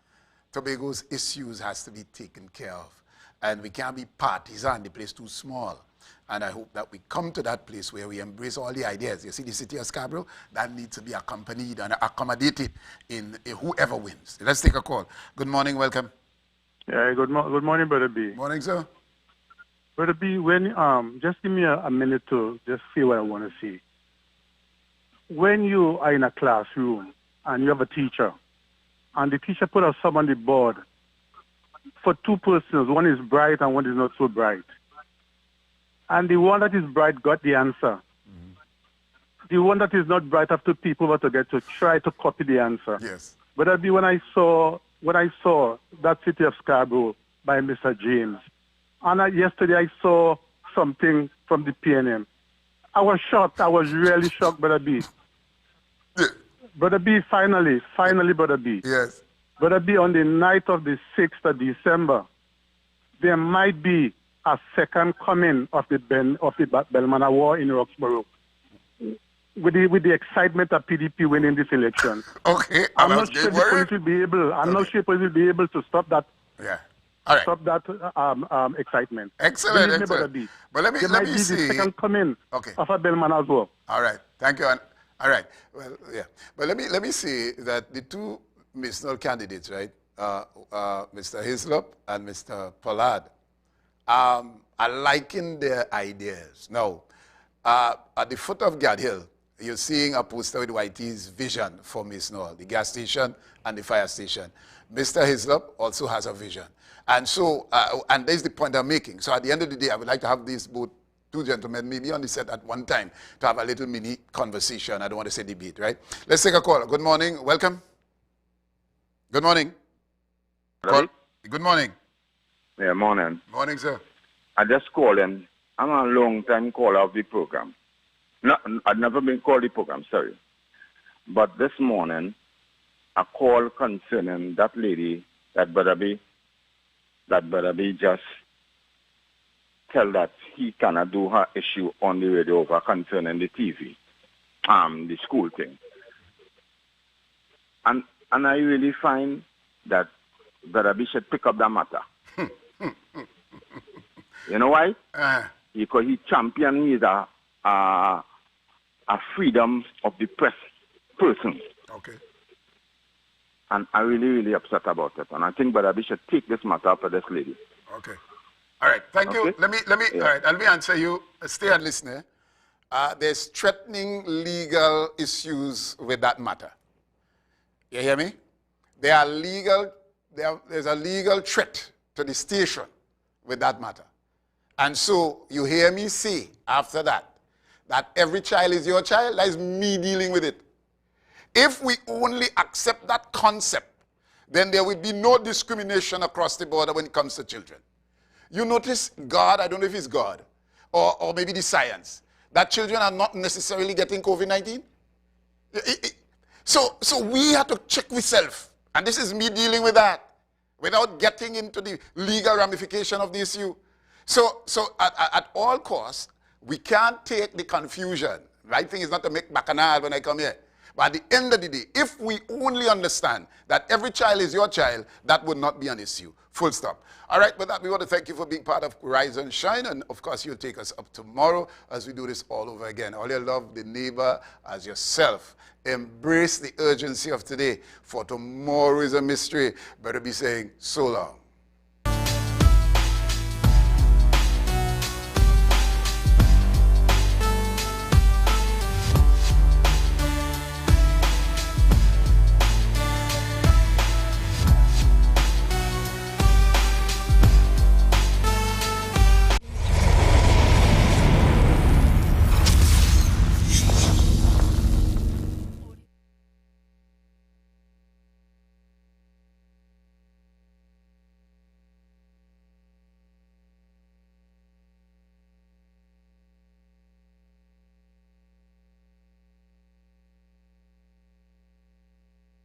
Tobago's issues has to be taken care of. And we can't be partisan, the place too small. And I hope that we come to that place where we embrace all the ideas. You see, the city of Scarborough, that needs to be accompanied and accommodated in whoever wins. Let's take a call. Good morning, welcome. Yeah, good morning, Brother B. Morning, sir. Brother B, just give me a minute to just see what I want to see. When you are in a classroom and you have a teacher, and the teacher put us some on the board for two persons, one is bright and one is not so bright. And the one that is bright got the answer. Mm-hmm. The one that is not bright have to peep over to get to try to copy the answer. Yes. But that'd be when I saw that city of Scarborough by Mr. James. And yesterday I saw something from the PNM. I was shocked. I was really shocked, Brother B. Brother B, finally, Brother B. Yes. Brother B, on the night of the 6th of December, there might be a second coming of the Belmana War in Roxborough. With the excitement of PDP winning this election. Okay. I'm not sure the police will be able. I'm not sure police will be able to stop that. Yeah. All right. Stop that excitement. Excellent. Believe me, Excellent. Brother B. But let me be see. The second coming of a Belmana as well. All right. Thank you. All right. Well, yeah. But let me say that the two missional candidates, right, Mr. Hislop and Mr. Pollard, are liking their ideas. Now, at the foot of Gad Hill, you're seeing a poster with YT's vision for Misnol, the gas station and the fire station. Mr. Hislop also has a vision. And so, and there's the point I'm making. So at the end of the day, I would like to have these both two gentlemen maybe on the set at one time to have a little mini conversation. I don't want to say debate, right? Let's take a call. Good morning. Welcome. Good morning. Right. Good morning. Yeah, morning. Morning, sir. I just called in. I'm a long-time caller of the program. No, I've never been called the program, sorry. But this morning, a call concerning that lady, that Brother B just tell that he cannot do her issue on the radio over concerning the TV, the school thing. And I really find that Brother B should pick up that matter. You know why? Because he champion, he's a freedom of the press person. Okay. And I'm really, really upset about it. And I think Brother B should take this matter up for this lady. Okay. All right. Thank you. Let me. Yeah. All right. Let me answer you. Stay and listen. There's threatening legal issues with that matter. You hear me? There's a legal threat to the station with that matter. And so you hear me say after that every child is your child. That is me dealing with it. If we only accept that concept, then there will be no discrimination across the border when it comes to children. You notice God, I don't know if it's God, or maybe the science, that children are not necessarily getting COVID-19. So we have to check ourselves. And this is me dealing with that without getting into the legal ramification of the issue. So at all costs, we can't take the confusion. Right thing is not to make bacchanal when I come here. But at the end of the day, if we only understand that every child is your child, that would not be an issue. Full stop. All right, with that, we want to thank you for being part of Rise and Shine. And, of course, you'll take us up tomorrow as we do this all over again. All your love the neighbor as yourself. Embrace the urgency of today, for tomorrow is a mystery. Better be saying so long.